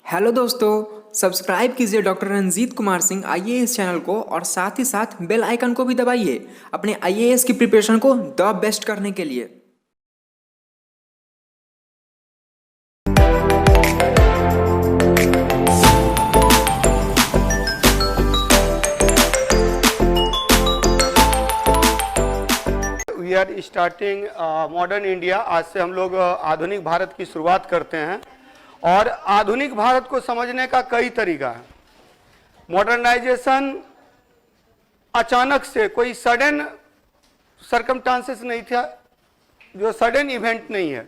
Hello दोस्तों, subscribe कीजिए doctor Ranjit Kumar Singh IAS channel को और साथ ही साथ बेल आइकन को भी दबाइए अपने आईएएस की प्रिपरेशन को द बेस्ट करने के लिए। We are starting modern India. आज से हम लोग आधुनिक भारत की शुरुआत करते हैं और आधुनिक भारत को समझने का कई तरीका है। मॉडर्नाइजेशन अचानक से कोई सडन सरकमस्टांसेस नहीं था, जो सडन इवेंट नहीं है,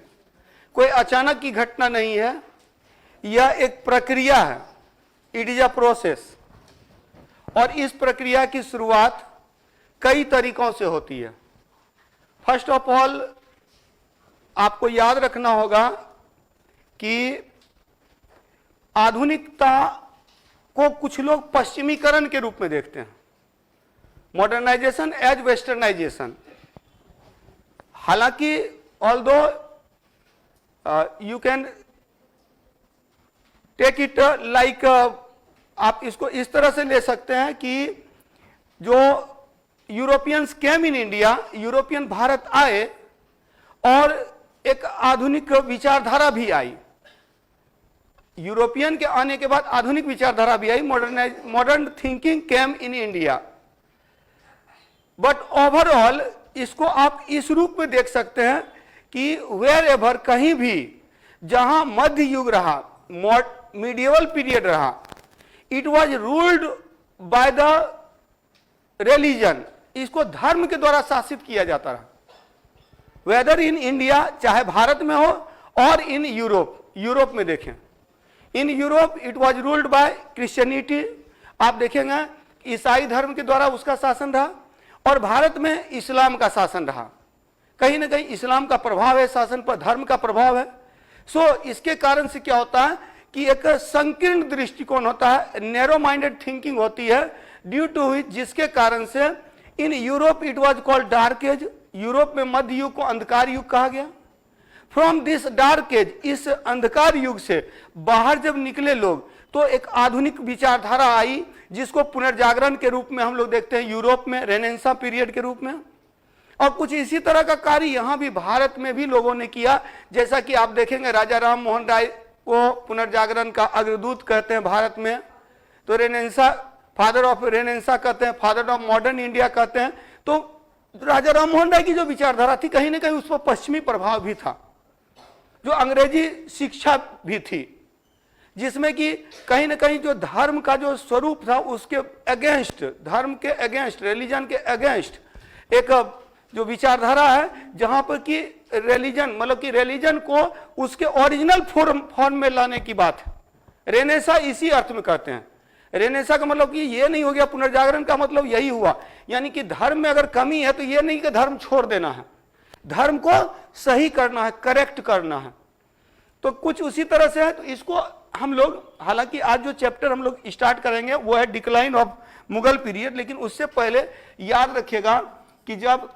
कोई अचानक की घटना नहीं है, यह एक प्रक्रिया है। इट इज अ प्रोसेस और इस प्रक्रिया की शुरुआत कई तरीकों से होती है। फर्स्ट ऑफ ऑल आपको याद रखना होगा कि आधुनिकता को कुछ लोग पश्चिमीकरण के रूप में देखते हैं, मॉडर्नाइजेशन एज वेस्टर्नाइजेशन। हालांकि although you can take it like, आप इसको इस तरह से ले सकते हैं कि जो Europeans came in India, European Bharat आए और एक आधुनिक विचारधारा भी आई। यूरोपियन के आने के बाद आधुनिक विचारधारा भी आई, modern thinking came in India. But overall इसको आप इस रूप में देख सकते हैं कि वेयर एवर, कहीं भी जहां मध्य युग रहा, मीडिएवल पीरियड रहा, it was ruled by the religion. इसको धर्म के द्वारा शासित किया जाता रहा, वेदर इन इंडिया, चाहे भारत में हो और इन यूरोप में देखें। इन Europe it was ruled by Christianity. आप देखेंगे ईसाई धर्म के द्वारा उसका शासन रहा और भारत में इस्लाम का शासन रहा। कहीं ना कहीं इस्लाम का प्रभाव है शासन पर, धर्म का प्रभाव है। सो इसके कारण से क्या होता है कि एक संकीर्ण दृष्टिकोण होता है, नैरो माइंडेड थिंकिंग होती है, ड्यू टू विच, जिसके कारण से in Europe it was called dark age. Europe में मध्य युग को अंधकार युग कहा गया। फ्रॉम दिस डार्क एज, इस अंधकार युग से बाहर जब निकले लोग तो एक आधुनिक विचारधारा आई, जिसको पुनर्जागरण के रूप में हम लोग देखते हैं यूरोप में, रेनेसां पीरियड के रूप में। और कुछ इसी तरह का कार्य यहां भी भारत में भी लोगों ने किया। जैसा कि आप देखेंगे राजा राम मोहन राय को पुनर्जागरण का अग्रदूत कहते हैं भारत में, तो रेनेसां, फादर ऑफ रेनेसां कहते हैं, फादर ऑफ मॉडर्न इंडिया कहते हैं। तो राजा राम मोहन राय की जो विचारधारा थी, कहीं ना कहीं उस पर पश्चिमी प्रभाव भी था, जो अंग्रेजी शिक्षा भी थी, जिसमें कि कहीं ना कहीं जो धर्म का जो स्वरूप था उसके अगेंस्ट, धर्म के अगेंस्ट, रिलीजन के अगेंस्ट एक जो विचारधारा है, जहां पर कि रिलीजन, मतलब कि रिलीजन को उसके ओरिजिनल फॉर्म में लाने की बात है। रेनेसां इसी अर्थ में कहते हैं। रेनेसां का मतलब कि ये नहीं हो गया, पुनर्जागरण का मतलब यही हुआ, यानी कि धर्म में अगर कमी है तो ये नहीं कि धर्म छोड़ देना है, धर्म को सही करना है, करेक्ट करना है। तो कुछ उसी तरह से है। तो इसको हम लोग, हालांकि आज जो चैप्टर हम लोग स्टार्ट करेंगे वो है डिक्लाइन ऑफ मुगल पीरियड, लेकिन उससे पहले याद रखिएगा कि जब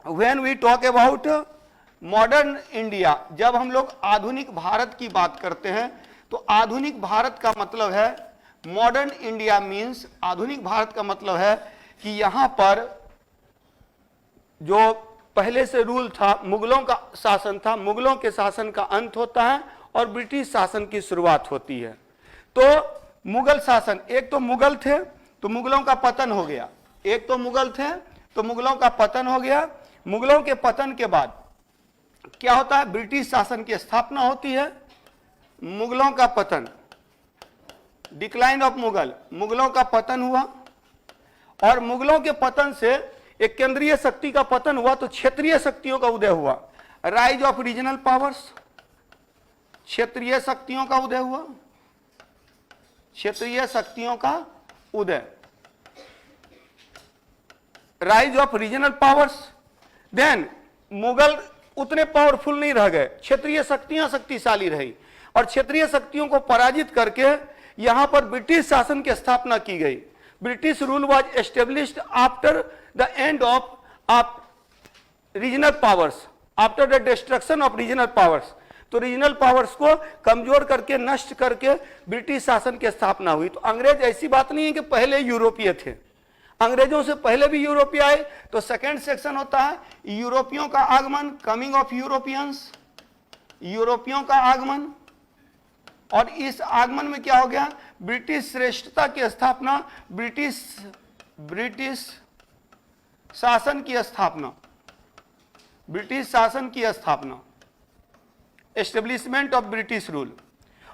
when we talk about modern India, जब हम लोग आधुनिक भारत की बात करते हैं तो आधुनिक भारत का मतलब है, मॉडर्न इंडिया मीन्स, आधुनिक भारत का मतलब है कि यहां पर जो पहले से रूल था, मुगलों का शासन था, मुगलों के शासन का अंत होता है और ब्रिटिश शासन की शुरुआत होती है। तो मुगल शासन, एक तो मुगल थे तो मुगलों का पतन हो गया, एक तो मुगल थे तो मुगलों का पतन हो गया। मुगलों के पतन के बाद क्या होता है, ब्रिटिश शासन की स्थापना होती है। मुगलों का पतन, डिक्लाइन ऑफ मुगल, मुगलों का पतन हुआ और मुगलों के पतन से एक केंद्रीय शक्ति का पतन हुआ तो क्षेत्रीय शक्तियों का उदय हुआ, राइज ऑफ रीजनल पावर्स, क्षेत्रीय शक्तियों का उदय हुआ, क्षेत्रीय शक्तियों का उदय, rise of regional powers. Then Mughal उतने पावरफुल नहीं रह गए, क्षेत्रीय शक्तियां शक्तिशाली रही और क्षेत्रीय शक्तियों को पराजित करके यहां पर ब्रिटिश शासन की स्थापना की गई। British rule was established after the end of regional powers, after the destruction of regional powers. तो रीजनल पावर्स को कमजोर करके, नष्ट करके ब्रिटिश शासन की स्थापना हुई। तो अंग्रेज ऐसी बात नहीं है कि पहले यूरोपीय थे, अंग्रेजों से पहले भी यूरोपीय आए। तो सेकंड सेक्शन होता है यूरोपियों का आगमन, कमिंग ऑफ यूरोपियंस, यूरोपियों का आगमन। और इस आगमन में क्या हो गया, ब्रिटिश श्रेष्ठता की स्थापना, ब्रिटिश शासन की स्थापना, ब्रिटिश शासन की स्थापना, एस्टेब्लिशमेंट ऑफ ब्रिटिश रूल।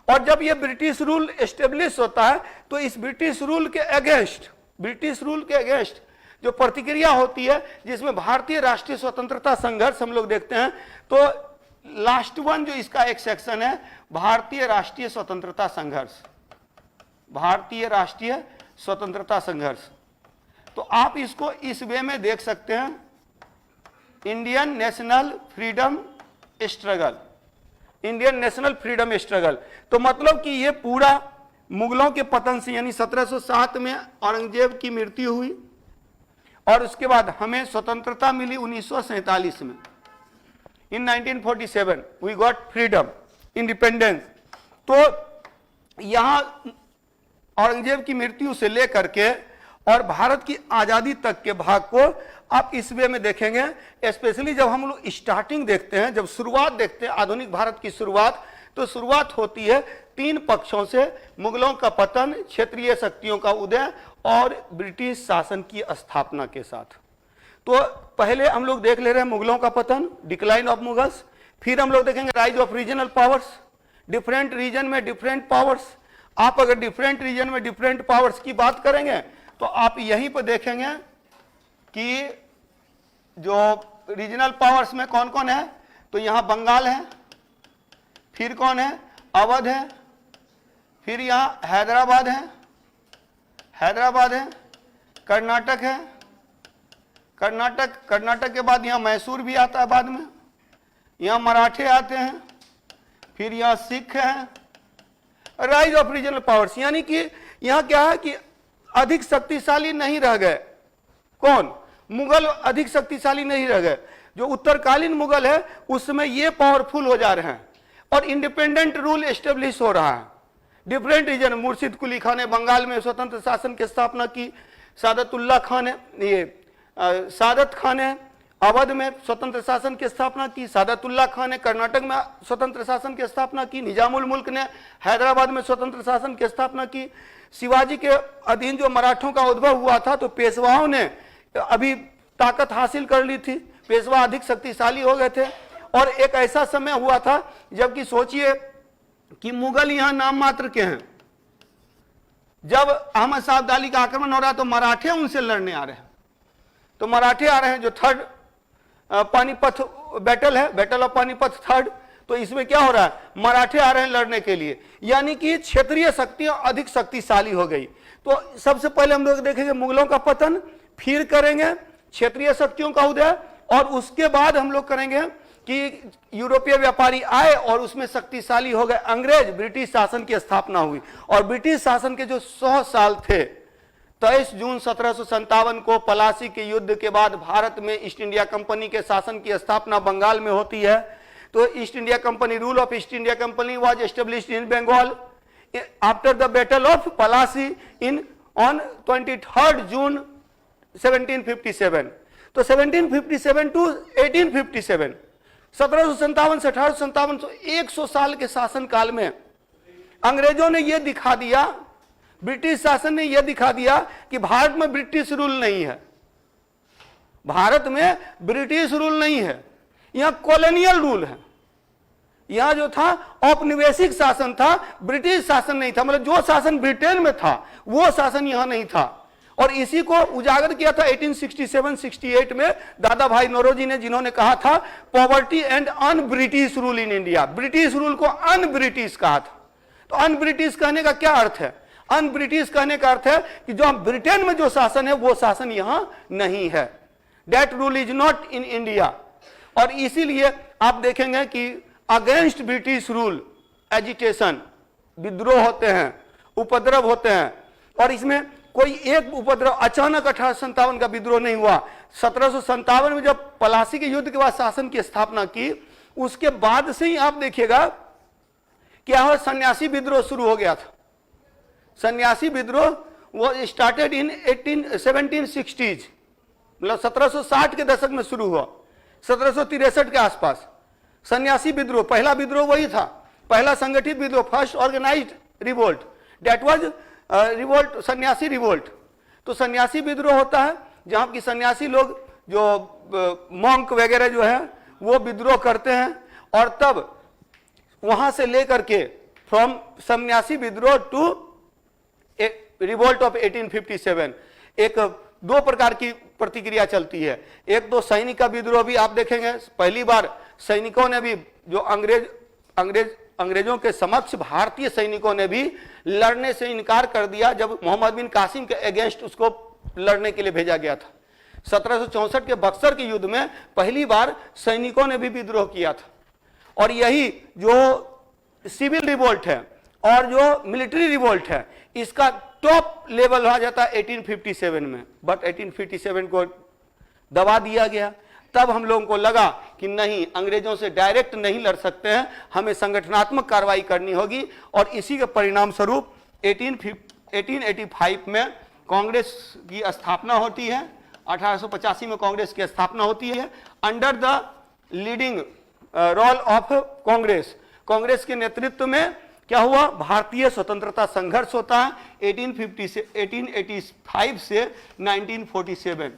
और जब यह ब्रिटिश रूल एस्टेब्लिश होता है तो इस ब्रिटिश रूल के अगेंस्ट, ब्रिटिश रूल के अगेंस्ट जो प्रतिक्रिया होती है, जिसमें भारतीय राष्ट्रीय स्वतंत्रता संघर्ष हम लोग देखते हैं। तो लास्ट वन जो इसका एक सेक्शन है, भारतीय राष्ट्रीय स्वतंत्रता संघर्ष, भारतीय राष्ट्रीय स्वतंत्रता संघर्ष। तो आप इसको इस वे में देख सकते हैं, Indian national freedom struggle, Indian national freedom struggle. तो मतलब कि ये पूरा मुगलों के पतन से, यानी 1707 में औरंगजेब की मृत्यु हुई और उसके बाद हमें स्वतंत्रता मिली 1947 में। इन 1947 वी गॉट फ्रीडम, इंडिपेंडेंस। तो यहां औरंगजेब की मृत्यु से लेकर के और भारत की आजादी तक के भाग को आप इस वे में देखेंगे। स्पेशली जब हम लोग स्टार्टिंग देखते हैं, जब शुरुआत देखते हैं आधुनिक भारत की शुरुआत, तो शुरुआत होती है तीन पक्षों से, मुगलों का पतन, क्षेत्रीय शक्तियों का उदय और ब्रिटिश शासन की स्थापना के साथ। तो पहले हम लोग देख ले रहे हैं मुगलों का पतन, डिक्लाइन ऑफ मुगल्स। फिर हम लोग देखेंगे rise of regional powers, different region में डिफरेंट पावर्स। आप अगर डिफरेंट रीजन में डिफरेंट पावर्स की बात करेंगे तो आप यहीं पर देखेंगे कि जो रीजनल पावर्स में कौन कौन है, तो यहां बंगाल है, फिर कौन है, अवध है, फिर यहां हैदराबाद है, हैदराबाद है, कर्नाटक है, कर्नाटक के बाद यहां मैसूर भी आता है बाद में, यहां मराठे आते हैं, फिर यहां सिख है। राइज ऑफ रीजनल पावर्स, यानी कि यहां क्या है कि अधिक शक्तिशाली नहीं रह गए। कौन? मुगल अधिक शक्तिशाली नहीं रह गए। जो उत्तरकालीन मुगल है उसमें ये पावरफुल हो जा रहे हैं और इंडिपेंडेंट रूल एस्टेब्लिश हो रहा है। डिफरेंट रीजन, मुर्शिद कुली खान ने बंगाल में स्वतंत्र शासन की स्थापना की, सादतुल्लाह खान ने, ये सादत खान ने अवध में स्वतंत्र शासन की स्थापना की, सादतुल्लाह खान ने कर्नाटक में स्वतंत्र शासन की स्थापना की, निजामुल मुल्क ने हैदराबाद में स्वतंत्र शासन की स्थापना की। शिवाजी के अधीन जो मराठों का उद्भव हुआ था तो पेशवाओं ने अभी ताकत हासिल कर ली थी, पेशवा अधिक शक्तिशाली हो गए थे। और एक ऐसा समय हुआ था जबकि सोचिए कि मुगल यहां नाम मात्र के हैं। जब अहमद शाह अब्दाली का आक्रमण हो रहा है तो मराठे उनसे लड़ने आ रहे हैं, तो मराठे आ रहे हैं। जो थर्ड पानीपत बैटल है, बैटल ऑफ पानीपत थर्ड, तो इसमें क्या हो रहा है, मराठे आ रहे हैं लड़ने के लिए, यानी कि क्षेत्रीय शक्तियां अधिक शक्तिशाली हो गई। तो सबसे पहले हम लोग देखेंगे मुगलों का पतन, फिर करेंगे क्षेत्रीय शक्तियों का उदय, और उसके बाद हम लोग करेंगे कि यूरोपीय व्यापारी आए और उसमें शक्तिशाली हो गए अंग्रेज, ब्रिटिश शासन की स्थापना हुई। और ब्रिटिश शासन के जो 100 साल थे, 23 जून 1757 को पलासी के युद्ध के बाद भारत में ईस्ट इंडिया कंपनी के शासन की स्थापना बंगाल में होती है। तो East India Company, rule of East India Company was established in Bengal after the battle of Plassey in on 23 जून 1757। तो 1757 टू 1857, 1757 से 1857, 100 साल के शासन काल में अंग्रेजों ने यह दिखा दिया, ब्रिटिश शासन ने यह दिखा दिया कि भारत में ब्रिटिश रूल नहीं है, भारत में ब्रिटिश रूल नहीं है, यहां कॉलोनियल रूल है। यहां जो था औपनिवेशिक शासन था, ब्रिटिश शासन नहीं था। मतलब जो शासन ब्रिटेन में था वो शासन यहां नहीं था। और इसी को उजागर किया था 1867-68 में दादा भाई नौरोजी ने, जिन्होंने कहा था poverty and un British rule in India. British rule को अन ब्रिटिश कहा था। तो अन ब्रिटिश कहने का क्या अर्थ है? अन ब्रिटिश कहने का अर्थ है कि जो ब्रिटेन में जो शासन है वो शासन यहां नहीं है। That rule is not in India. और इसीलिए आप देखेंगे कि अगेंस्ट ब्रिटिश रूल एजिटेशन, विद्रोह होते हैं, उपद्रव होते हैं। और इसमें कोई एक उपद्रव अचानक 1857 का विद्रोह नहीं हुआ। 1757 में जब पलासी के युद्ध के बाद शासन की स्थापना की, उसके बाद से ही आप देखिएगा क्या हुआ, सन्यासी विद्रोह शुरू हो गया था। सन्यासी विद्रोह वो स्टार्टेड इन 1760s, मतलब 1760 के दशक में शुरू हुआ, 1763 के आसपास। सन्यासी विद्रोह, पहला विद्रोह वही था, पहला संगठित विद्रोह, first organised revolt, that was revolt, Sannyasi revolt. तो सन्यासी विद्रोह होता है जहां की सन्यासी लोग जो मॉन्क वगैरह जो है वो विद्रोह करते हैं, और तब वहां से लेकर के फ्रॉम सन्यासी विद्रोह टू रिवोल्ट ऑफ 1857 एक दो प्रकार की प्रतिक्रिया चलती है। एक तो सैनिक का विद्रोह भी आप देखेंगे, पहली बार सैनिकों ने भी, जो अंग्रेजों के समक्ष भारतीय सैनिकों ने भी लड़ने से इनकार कर दिया जब मोहम्मद बिन कासिम के अगेंस्ट उसको लड़ने के लिए भेजा गया था। 1764 के बक्सर के युद्ध में पहली बार सैनिकों ने भी विद्रोह किया था। और यही जो सिविल रिवोल्ट है और जो मिलिट्री रिवोल्ट है, इसका टॉप लेवल आ जाता है 1857 में, बट 1857 को दबा दिया गया। तब हम लोगों को लगा कि नहीं, अंग्रेजों से डायरेक्ट नहीं लड़ सकते हैं, हमें संगठनात्मक कार्रवाई करनी होगी, और इसी के परिणाम स्वरूप 1885 में कांग्रेस की स्थापना होती है। 1885 में कांग्रेस की स्थापना होती है under the leading role of Congress. Congress के नेतृत्व में क्या हुआ, भारतीय स्वतंत्रता संघर्ष होता है 1885 से 1947,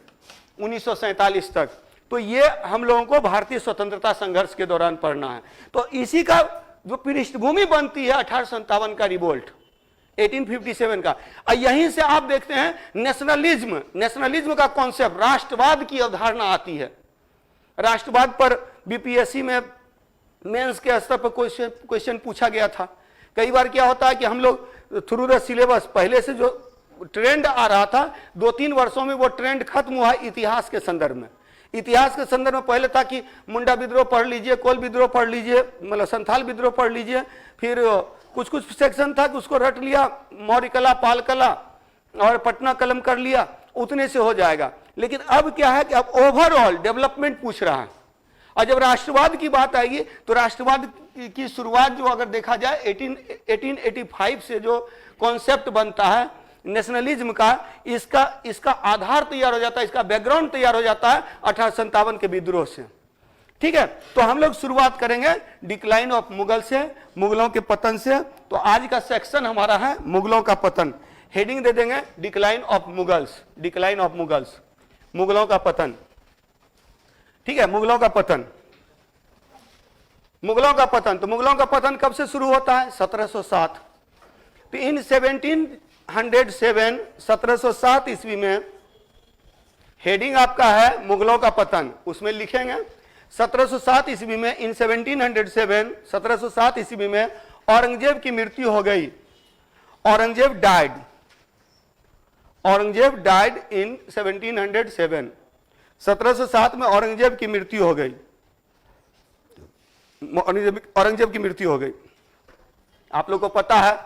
1947 तक। तो ये हम लोगों को भारतीय स्वतंत्रता संघर्ष के दौरान पढ़ना है। तो इसी का जो पृष्ठभूमि बनती है 1857 का रिवोल्ट, 1857 का, और यहीं से आप देखते हैं नेशनलिज्म का कॉन्सेप्ट, राष्ट्रवाद की अवधारणा आती है। राष्ट्रवाद पर बीपीएससी में मेंस के स्तर पर क्वेश्चन पूछा गया था। कई बार क्या होता है कि हम लोग थ्रू द सिलेबस, पहले से जो ट्रेंड आ रहा था 2-3 वर्षों में वो ट्रेंड खत्म हुआ इतिहास के संदर्भ में। इतिहास के संदर्भ में पहले था कि मुंडा विद्रोह पढ़ लीजिए, कोल विद्रोह पढ़ लीजिए, मतलब संथाल विद्रोह पढ़ लीजिए, फिर कुछ सेक्शन था कि उसको रट लिया, मौर्य कला, पाल कला और पटना कलम कर लिया, उतने से हो जाएगा। लेकिन अब क्या है कि अब ओवरऑल डेवलपमेंट पूछ रहा है, और जब राष्ट्रवाद की बात आएगी तो राष्ट्रवाद की शुरुआत जो अगर देखा जाए 1885 से जो कॉन्सेप्ट बनता है नेशनलिज्म का, इसका आधार तैयार हो जाता है, इसका बैकग्राउंड तैयार हो जाता है 1857 के विद्रोह से। ठीक है, तो हम लोग शुरुआत करेंगे डिक्लाइन ऑफ मुगल से, मुगलों के पतन से। तो आज का सेक्शन हमारा है मुगलों का पतन। हेडिंग दे देंगे decline of Mughals, decline of Mughals, मुगलों का पतन। ठीक है, मुगलों का पतन, मुगलों का पतन। तो मुगलों का पतन कब से शुरू होता है, 1707। तो इन 1707 ईस्वी में हेडिंग आपका है मुगलों का पतन, उसमें लिखेंगे 1707 ईस्वी में, इन 1707 ईस्वी में औरंगजेब की मृत्यु हो गई। Aurangzeb died in 1707। 1707 में औरंगजेब की मृत्यु हो गई, औरंगजेब की मृत्यु हो गई। आप लोग को पता है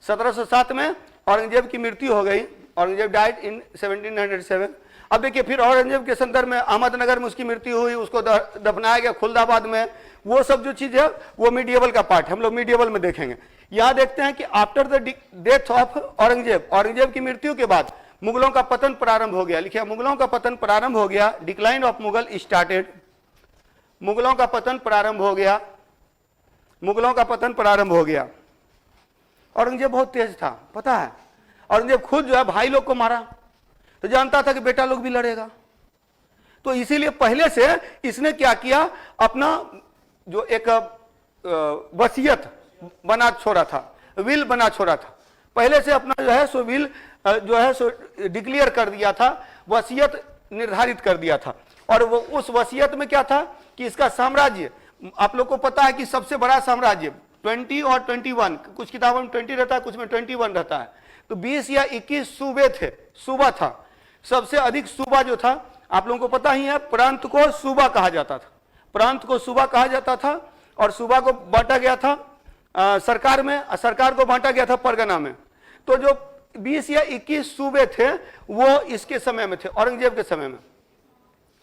1707 में औरंगजेब की मृत्यु हो गई, औरंगजेब डाइड इन 1707। अब देखिए फिर औरंगजेब के संदर्भ में अहमदनगर में उसकी मृत्यु हुई, उसको दफनाया गया खुलदाबाद में। वो सब जो चीज है वो मीडिएवल का पार्ट, हम लोग मीडिएवल में देखेंगे। यहां देखते हैं कि after the death of Aurangzeb, Aurangzeb की मृत्यु के बाद मुगलों का पतन प्रारंभ हो गया। लिखिए मुगलों का पतन प्रारंभ हो गया, डिक्लाइन ऑफ मुगल स्टार्टेड। मुगलों का पतन प्रारंभ हो गया, मुगलों का पतन प्रारंभ हो गया। औरंगजेब बहुत तेज था, पता है। औरंगजेब खुद जो है भाई लोग को मारा, तो जानता था कि बेटा लोग भी लड़ेगा, तो इसीलिए पहले से इसने क्या किया, अपना जो एक वसीयत बना छोड़ा था, विल बना छोड़ा था। पहले से अपना जो है सो विल जो है सो डिक्लेयर कर दिया था, वसीयत निर्धारित कर दिया था। और वो उस वसीयत में क्या था कि इसका साम्राज्य, आप लोग को पता है कि सबसे बड़ा साम्राज्य 20 और 21, कुछ किताबों में 20 रहता है, कुछ में 21 रहता है। तो 20 या 21 सूबे थे, सूबा था। सबसे अधिक सूबा जो था आप लोगों को पता ही है, प्रांत को सूबा कहा जाता था, प्रांत को सूबा कहा जाता था। और सूबा को बांटा गया था सरकार में, सरकार को बांटा गया था परगना में। तो जो 20 या 21 सूबे थे वो इसके समय में थे, औरंगजेब के समय में,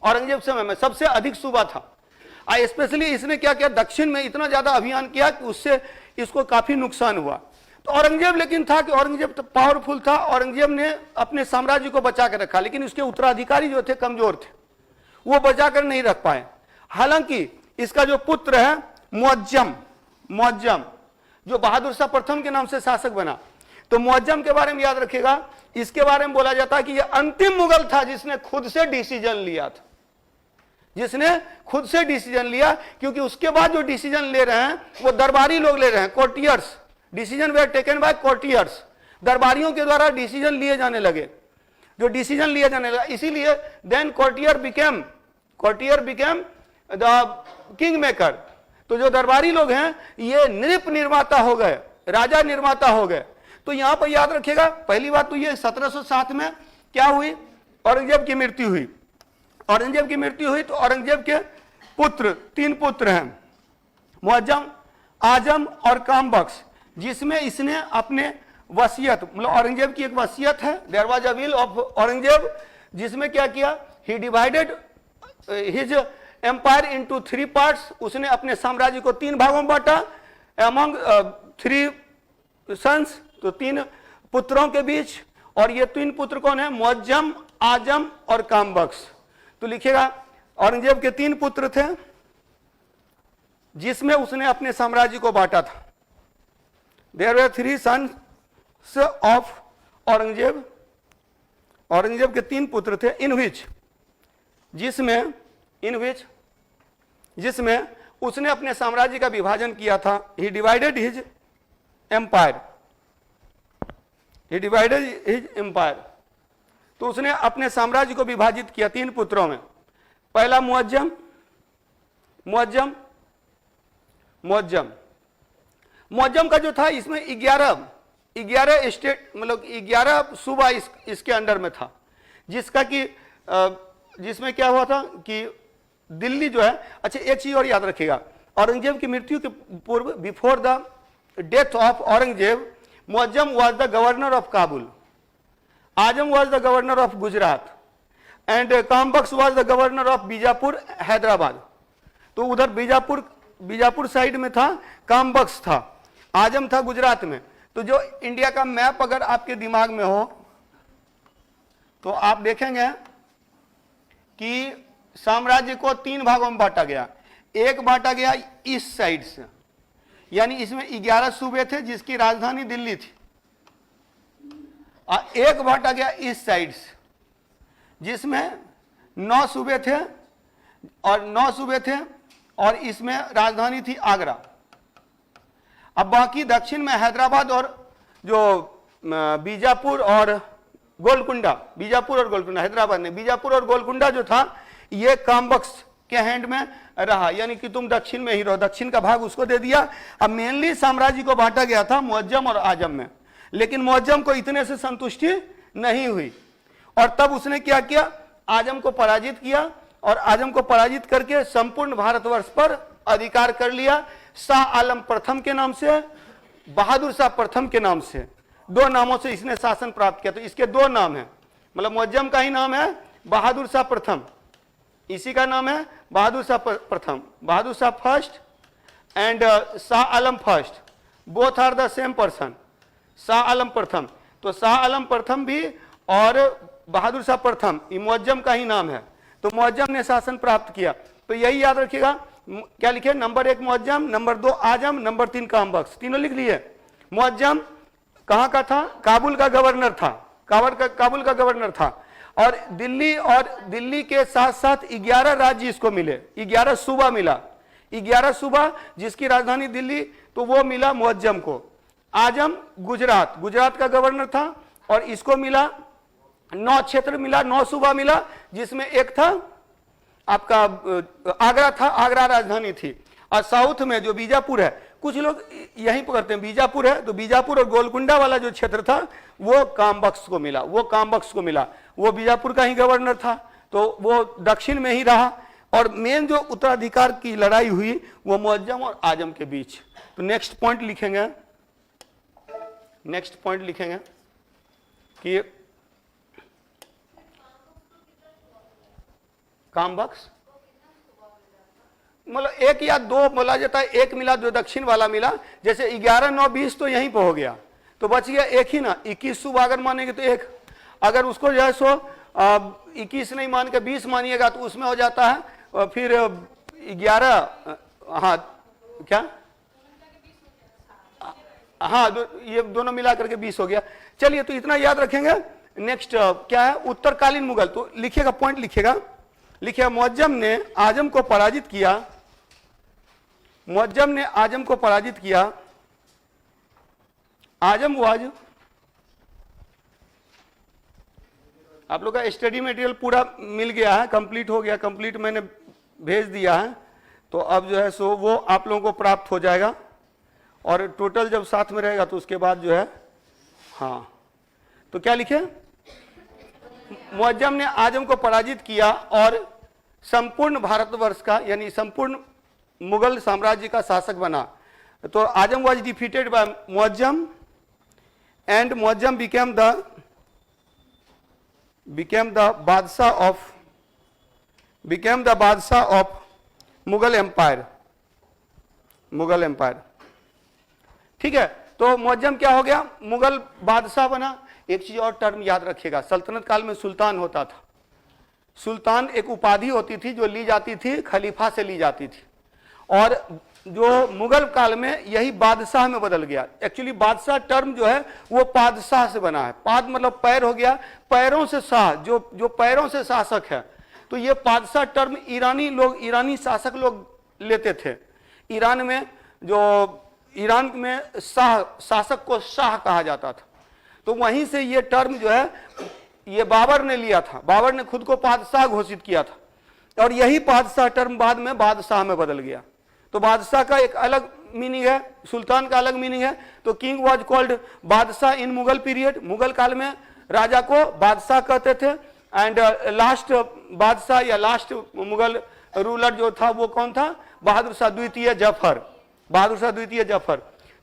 औरंगजेब समय में सबसे अधिक सूबा था। स्पेशली इसने क्या किया, दक्षिण में इतना ज्यादा अभियान किया कि उससे इसको काफी नुकसान हुआ। तो औरंगजेब लेकिन था कि औरंगजेब तो पावरफुल था, औरंगजेब ने अपने साम्राज्य को बचा कर रखा, लेकिन उसके उत्तराधिकारी जो थे कमजोर थे, वो बचा कर नहीं रख पाए। हालांकि इसका जो पुत्र है मुअज्जम, जो बहादुर शाह प्रथम के नाम से शासक बना, तो मुअज्जम के बारे में याद रखिएगा, इसके बारे में बोला जाता है कि यह अंतिम मुगल था जिसने खुद से डिसीजन लिया था, जिसने खुद से डिसीजन लिया, क्योंकि उसके बाद जो डिसीजन ले रहे हैं वो दरबारी लोग ले रहे हैं, courtiers, decision where taken by courtiers, दरबारियों के द्वारा डिसीजन लिए जाने लगे, जो डिसीजन लिए जाने लगा। इसीलिए then courtier became the king maker. तो जो दरबारी लोग हैं ये नृप निर्माता हो गए, राजा निर्माता हो गए। तो यहां पर याद रखिएगा, पहली बात तो ये 1707 में क्या हुई, औरंगजेब की मृत्यु हुई। औरंगजेब की मृत्यु हुई तो औरंगजेब के पुत्र, 3 पुत्र हैं, मुअज्जम, आजम और कामबख्श, जिसमें इसने अपने वसीयत, मतलब औरंगजेब की एक वसीयत है, there was a will of Aurangzeb, जिसमें क्या किया, he divided his empire into 3 parts, उसने अपने साम्राज्य को 3 भागों में बांटा, अमंग 3 सन्स, तो 3 पुत्रों के बीच। और ये 3 पुत्र कौन है, मुअज्जम, आजम और कामबख्श। तो लिखिएगा, औरंगजेब के 3 पुत्र थे जिसमें उसने अपने साम्राज्य को बांटा था। There were 3 sons of Aurangzeb, Aurangzeb के 3 पुत्र थे, जिसमें उसने अपने साम्राज्य का विभाजन किया था। ही डिवाइडेड हिज एम्पायर, तो उसने अपने साम्राज्य को विभाजित किया 3 पुत्रों में। पहला मुअज्जम का जो था, इसमें 11 स्टेट, मतलब 11 सूबा इसके अंडर में था, जिसमें क्या हुआ था कि दिल्ली जो है। अच्छा, एक चीज और याद रखिएगा, औरंगजेब की मृत्यु के पूर्व, before the death of Aurangzeb, Muazzam was the governor of Kabul, Azam was the governor of Gujarat and Kambakhsh was the governor of Bijapur Hyderabad. तो उधर बीजापुर साइड में था, कामबख्श था, आजम था गुजरात में। तो जो इंडिया का मैप अगर आपके दिमाग में हो तो आप देखेंगे कि साम्राज्य को 3 भागों में बांटा गया। एक बांटा गया ईस्ट साइड से, यानी इसमें 11 सूबे थे जिसकी राजधानी दिल्ली थी, और एक बांटा गया ईस्ट साइड से जिसमें 9 सूबे थे, और इसमें राजधानी थी आगरा। अब बाकी दक्षिण में हैदराबाद और जो बीजापुर और गोलकुंडा, हैदराबाद ने बीजापुर और गोलकुंडा जो था ये कामबख्श के हैंड में रहा, यानी कि तुम दक्षिण में ही रहो, दक्षिण का भाग उसको दे दिया। अब मेनली साम्राज्य को बांटा गया था मुअज्जम और आजम में, लेकिन मुअज्जम को इतने से संतुष्टि नहीं हुई, और तब उसने क्या किया, आजम को पराजित किया, और आजम को पराजित करके संपूर्ण भारतवर्ष पर अधिकार कर लिया। शाह आलम प्रथम के नाम से, बहादुर शाह प्रथम के नाम से, 2 नामों से इसने शासन प्राप्त किया। तो इसके 2 नाम हैं, मतलब मुअज्जम का ही नाम है बहादुर शाह प्रथम, इसी का नाम है बहादुर शाह प्रथम, Bahadur Shah first and Shah Alam first, both are the same person, Shah Alam प्रथम। तो शाह आलम प्रथम भी और बहादुर शाह प्रथम, ये मुअज्जम का ही नाम है। तो मुअज्जम ने शासन प्राप्त किया। तो यही याद रखिएगा, क्या लिखे, नंबर 1 मुअज्जम, नंबर 2 आजम, नंबर 3 कामबख्श, तीनों लिख लिए। मुअज्जम कहां का था, काबुल का गवर्नर था, काबुल का गवर्नर था, और दिल्ली के साथ साथ 11 राज्य इसको मिले, 11 सूबा मिला, 11 सूबा जिसकी राजधानी दिल्ली, तो वो मिला मुअज्जम को। आजम गुजरात का गवर्नर था, और इसको मिला 9 क्षेत्र मिला, 9 सूबा मिला, जिसमें एक था आपका आगरा था, आगरा राजधानी थी। और साउथ में जो बीजापुर है, कुछ लोग यहीं पकड़ते हैं बीजापुर है, तो बीजापुर और गोलकुंडा वाला जो क्षेत्र था वो कामबख्श को मिला, वो बीजापुर का ही गवर्नर था, तो वो दक्षिण में ही रहा। और मेन जो उत्तराधिकार की लड़ाई हुई वो मुअज्जम और आजम के बीच। तो नेक्स्ट पॉइंट लिखेंगे कि कामबख्श मतलब 1 या 2 बोला जाता है, 1 मिला जो दक्षिण वाला मिला, जैसे 11, 9, 20 तो यहीं पर हो गया, तो बच गया 1 ही ना। 21 शुभ अगर मानेंगे तो 1, अगर उसको जो है सो 21 नहीं मान के 20 मानिएगा तो उसमें हो जाता है फिर 11, हाँ क्या, हाँ ये दोनों मिला करके 20 हो गया। चलिए तो इतना याद रखेंगे। नेक्स्ट क्या है, उत्तरकालीन मुगल, तो लिखिएगा, पॉइंट लिखिएगा, मुअज्जम ने आजम को पराजित किया, मुअज्जम ने आजम को पराजित किया। आजम वाज, आप लोग का स्टडी मटेरियल पूरा मिल गया है, कंप्लीट हो गया, कंप्लीट मैंने भेज दिया है, तो अब जो है सो वो आप लोगों को प्राप्त हो जाएगा, और टोटल जब साथ में रहेगा तो उसके बाद जो है, हाँ तो क्या लिखे, मुअज्जम ने आजम को पराजित किया और संपूर्ण भारतवर्ष का यानी संपूर्ण मुगल साम्राज्य का शासक बना। तो Azam was defeated by Muazzam and Muazzam became the badshah of Mughal empire, ठीक है। तो मुअज्जम क्या हो गया, मुगल बादशाह बना। एक चीज और टर्म याद रखिएगा, सल्तनत काल में सुल्तान होता था। सुल्तान एक उपाधि होती थी जो ली जाती थी, खलीफा से ली जाती थी, और जो मुगल काल में यही बादशाह में बदल गया। एक्चुअली बादशाह टर्म जो है वो पादशाह से बना है, पाद मतलब पैर हो गया, पैरों से शाह, जो पैरों से शासक है, तो ये पादशाह टर्म ईरानी शासक लोग लेते थे। ईरान में शासक को शाह कहा जाता था, तो वहीं से ये टर्म जो है ये बाबर ने लिया था, बाबर ने खुद को बादशाह घोषित किया था, और यही बादशाह टर्म बाद में बादशाह में बदल गया। तो बादशाह का एक अलग मीनिंग है, सुल्तान का अलग मीनिंग है। तो किंग वाज कॉल्ड बादशाह इन मुगल पीरियड, मुगल काल में राजा को बादशाह कहते थे। एंड लास्ट बादशाह या लास्ट मुगल रूलर जो था वो कौन था, बहादुर शाह द्वितीय जफर।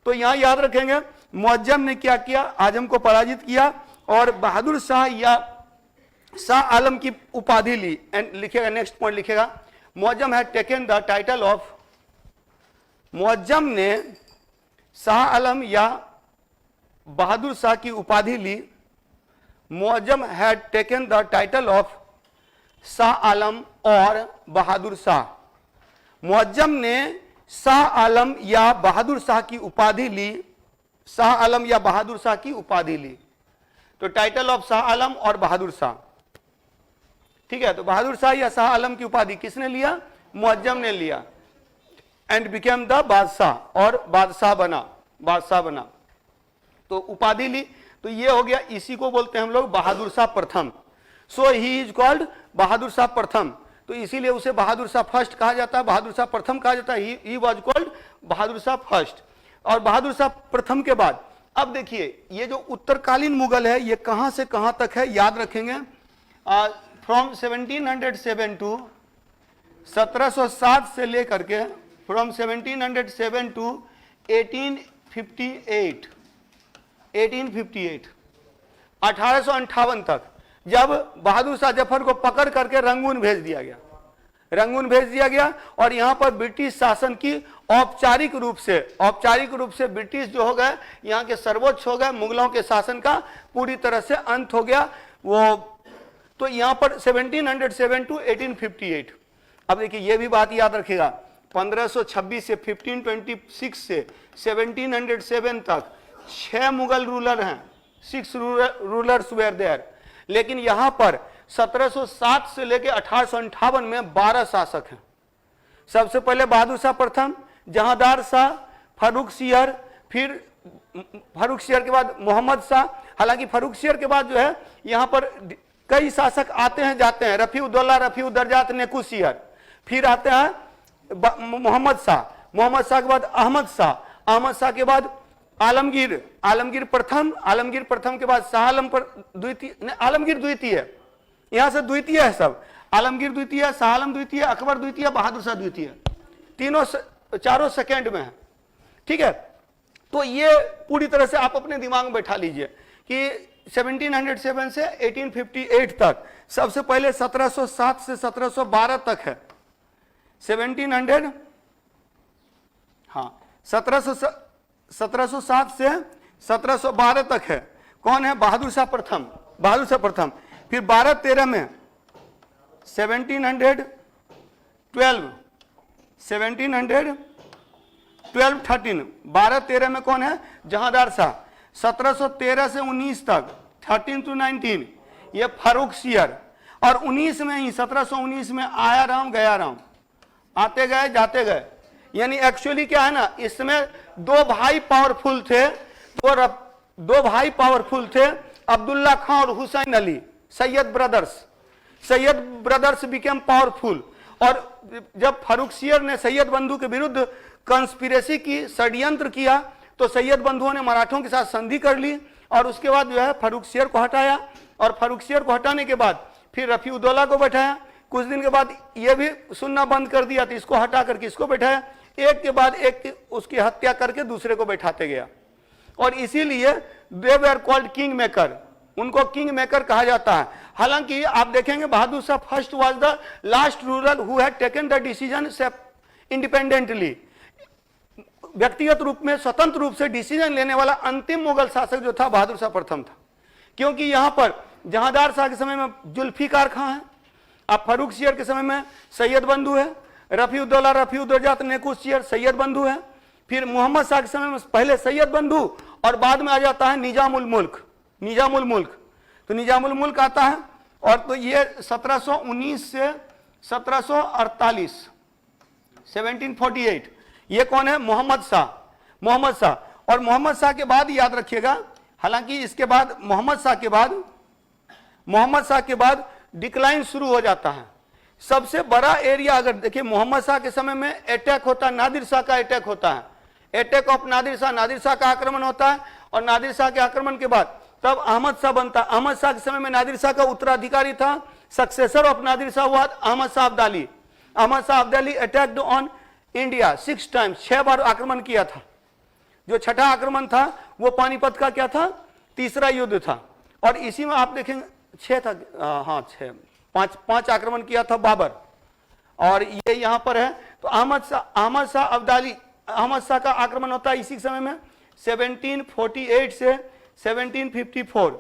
तो यहां याद रखेंगे, मुअज्जम ने क्या किया, आजम को पराजित किया और बहादुर शाह या शाह आलम की उपाधि ली। एंड लिखेगा, नेक्स्ट पॉइंट लिखेगा, Muazzam had taken the title of, Muazzam ने शाह आलम या बहादुर शाह की उपाधि ली। Muazzam had taken the title of Shah Alam और बहादुर शाह। मुअज्जम ने शाह आलम या बहादुर शाह की उपाधि ली, शाह आलम या बहादुर शाह की उपाधि ली। तो टाइटल ऑफ शाह आलम और बहादुर शाह, ठीक है। तो बहादुर शाह या शाह आलम की उपाधि किसने लिया, मुअज्जम ने लिया। एंड बिकेम द बादशाह, और बादशाह बना, तो उपाधि ली। तो ये हो गया, इसी को बोलते हैं हम लोग बहादुर शाह प्रथम। सो ही इज कॉल्ड बहादुर शाह प्रथम, तो इसीलिए उसे बहादुर शाह फर्स्ट कहा जाता है, बहादुर शाह प्रथम कहा जाता है। He was called Bahadur Shah first. और बहादुर शाह प्रथम के बाद अब देखिए, ये जो उत्तरकालीन मुगल है ये कहां से कहां तक है, याद रखेंगे। फ्रॉम 1707 टू 1707 से लेकर के, फ्रॉम 1707 टू 1858 1858 तक, जब बहादुर शाह जफर को पकड़ करके रंगून भेज दिया गया, और यहां पर ब्रिटिश शासन की औपचारिक रूप से ब्रिटिश जो हो गए, यहां के सर्वोच्च हो गए, मुगलों के शासन का पूरी तरह से अंत हो गया वो। तो यहां पर 1707 टू 1858। अब देखिए ये भी बात याद रखिएगा, 1526 से 1526 से 1707 तक 6 मुगल रूलर हैं, 6 रूलर्स वेर देयर। लेकिन यहां पर 1707 से लेकर 1858 में 12 शासक हैं। सबसे पहले बहादुर शाह प्रथम, जहांदार शाह, फारूक सियर, फिर फारूक सियर के बाद मोहम्मद शाह। हालांकि फारूक सियर के बाद जो है यहां पर कई शासक आते हैं जाते हैं, रफीउद्दौला, रफीउद्दर्जात, नेकू सियर, फिर आते हैं मोहम्मद शाह के बाद अहमद शाह के बाद आलमगीर प्रथम के बाद शाह आलम द्वितीय, आलमगीर द्वितीय, यहां से द्वितीय है सब, आलमगीर द्वितीय, शाह आलम द्वितीय, अकबर द्वितीय, बहादुर शाह द्वितीय, चारों सेकेंड में है, ठीक है। तो ये पूरी तरह से आप अपने दिमाग में बैठा लीजिए कि 1707 से 1858 तक, सबसे पहले 1707 से 1712 तक है, 1700, हाँ 1707 से 1712 तक है। कौन है? बहादुर शाह प्रथम, बहादुर शाह प्रथम। फिर 12-13 में 1712, 1712, 13, 12-13 में कौन है? जहांदार शाह। 1713 से 19 तक 13 to 19 ये फर्रुखसियर। और 19 में ही 1719 में आया राम गया राम, आते गए जाते गए। यानी एक्चुअली क्या है ना, इसमें दो भाई पावरफुल थे, दो भाई पावरफुल थे, अब्दुल्ला खान और Hussain Ali, Syed brothers became powerful. और जब फर्रुखसियर ने सैयद बंधु के विरुद्ध कंस्पिरेसी की, षड्यंत्र किया, तो सैयद बंधुओं ने मराठों के साथ संधि कर ली और उसके बाद जो है फर्रुखसियर को हटाया। और फर्रुखसियर को हटाने के बाद फिर रफीउद्दौला को बैठाया। कुछ दिन के बाद ये भी सुनना बंद कर दिया, तो इसको हटा करके इसको बैठाया। एक के बाद एक उसकी हत्या करके दूसरे को बैठाते गया। और इसीलिए they were called king maker, उनको किंग मेकर कहा जाता है। हालांकि आप देखेंगे Bahadur Shah first was the last ruler who had taken the decision independently, व्यक्तिगत रूप में स्वतंत्र रूप से डिसीजन लेने वाला अंतिम मुगल शासक जो था बहादुर शाह प्रथम था। क्योंकि यहां पर जहांदार शाह के समय में जुल्फिकार खां है, अब फर्रुखसियर के समय में सैयद बंधु है, रफीउद्दौला रफीउद्दौजात नेकुसियर सैयद बंधु है। फिर मोहम्मद शाह के समय में पहले सैयद बंधु और बाद में आ जाता है निजामुल मुल्क। तो निजामुल मुल्क आता है। और तो ये 1719 से 1748, 1748, ये कौन है? मोहम्मद शाह। और मोहम्मद शाह के बाद याद रखिएगा, हालांकि इसके बाद मोहम्मद शाह के बाद डिक्लाइन शुरू हो जाता है। सबसे बड़ा एरिया अगर देखिए, मोहम्मद शाह के समय में अटैक होता है, नादिर शाह का अटैक होता है, अटैक ऑफ नादिर शाह का आक्रमण होता है। और नादिर शाह के आक्रमण के बाद तब अहमद शाह बनता है। अहमद शाह के समय में नादिर शाह का उत्तराधिकारी था, सक्सेसर ऑफ नादिर शाह हुआ Ahmad Shah Abdali. Ahmad Shah Abdali attacked on India 6 times, 6 बार आक्रमण किया था। जो छठा आक्रमण था वो पानीपत का क्या था? तीसरा युद्ध था। और इसी में आप देखेंगे 6 था, हाँ 6, 5 आक्रमण किया था बाबर। और ये यहां पर है। तो अहमद शाह अब्दाली, अहमद शाह का आक्रमण होता है इसी समय में 1748 से 1754,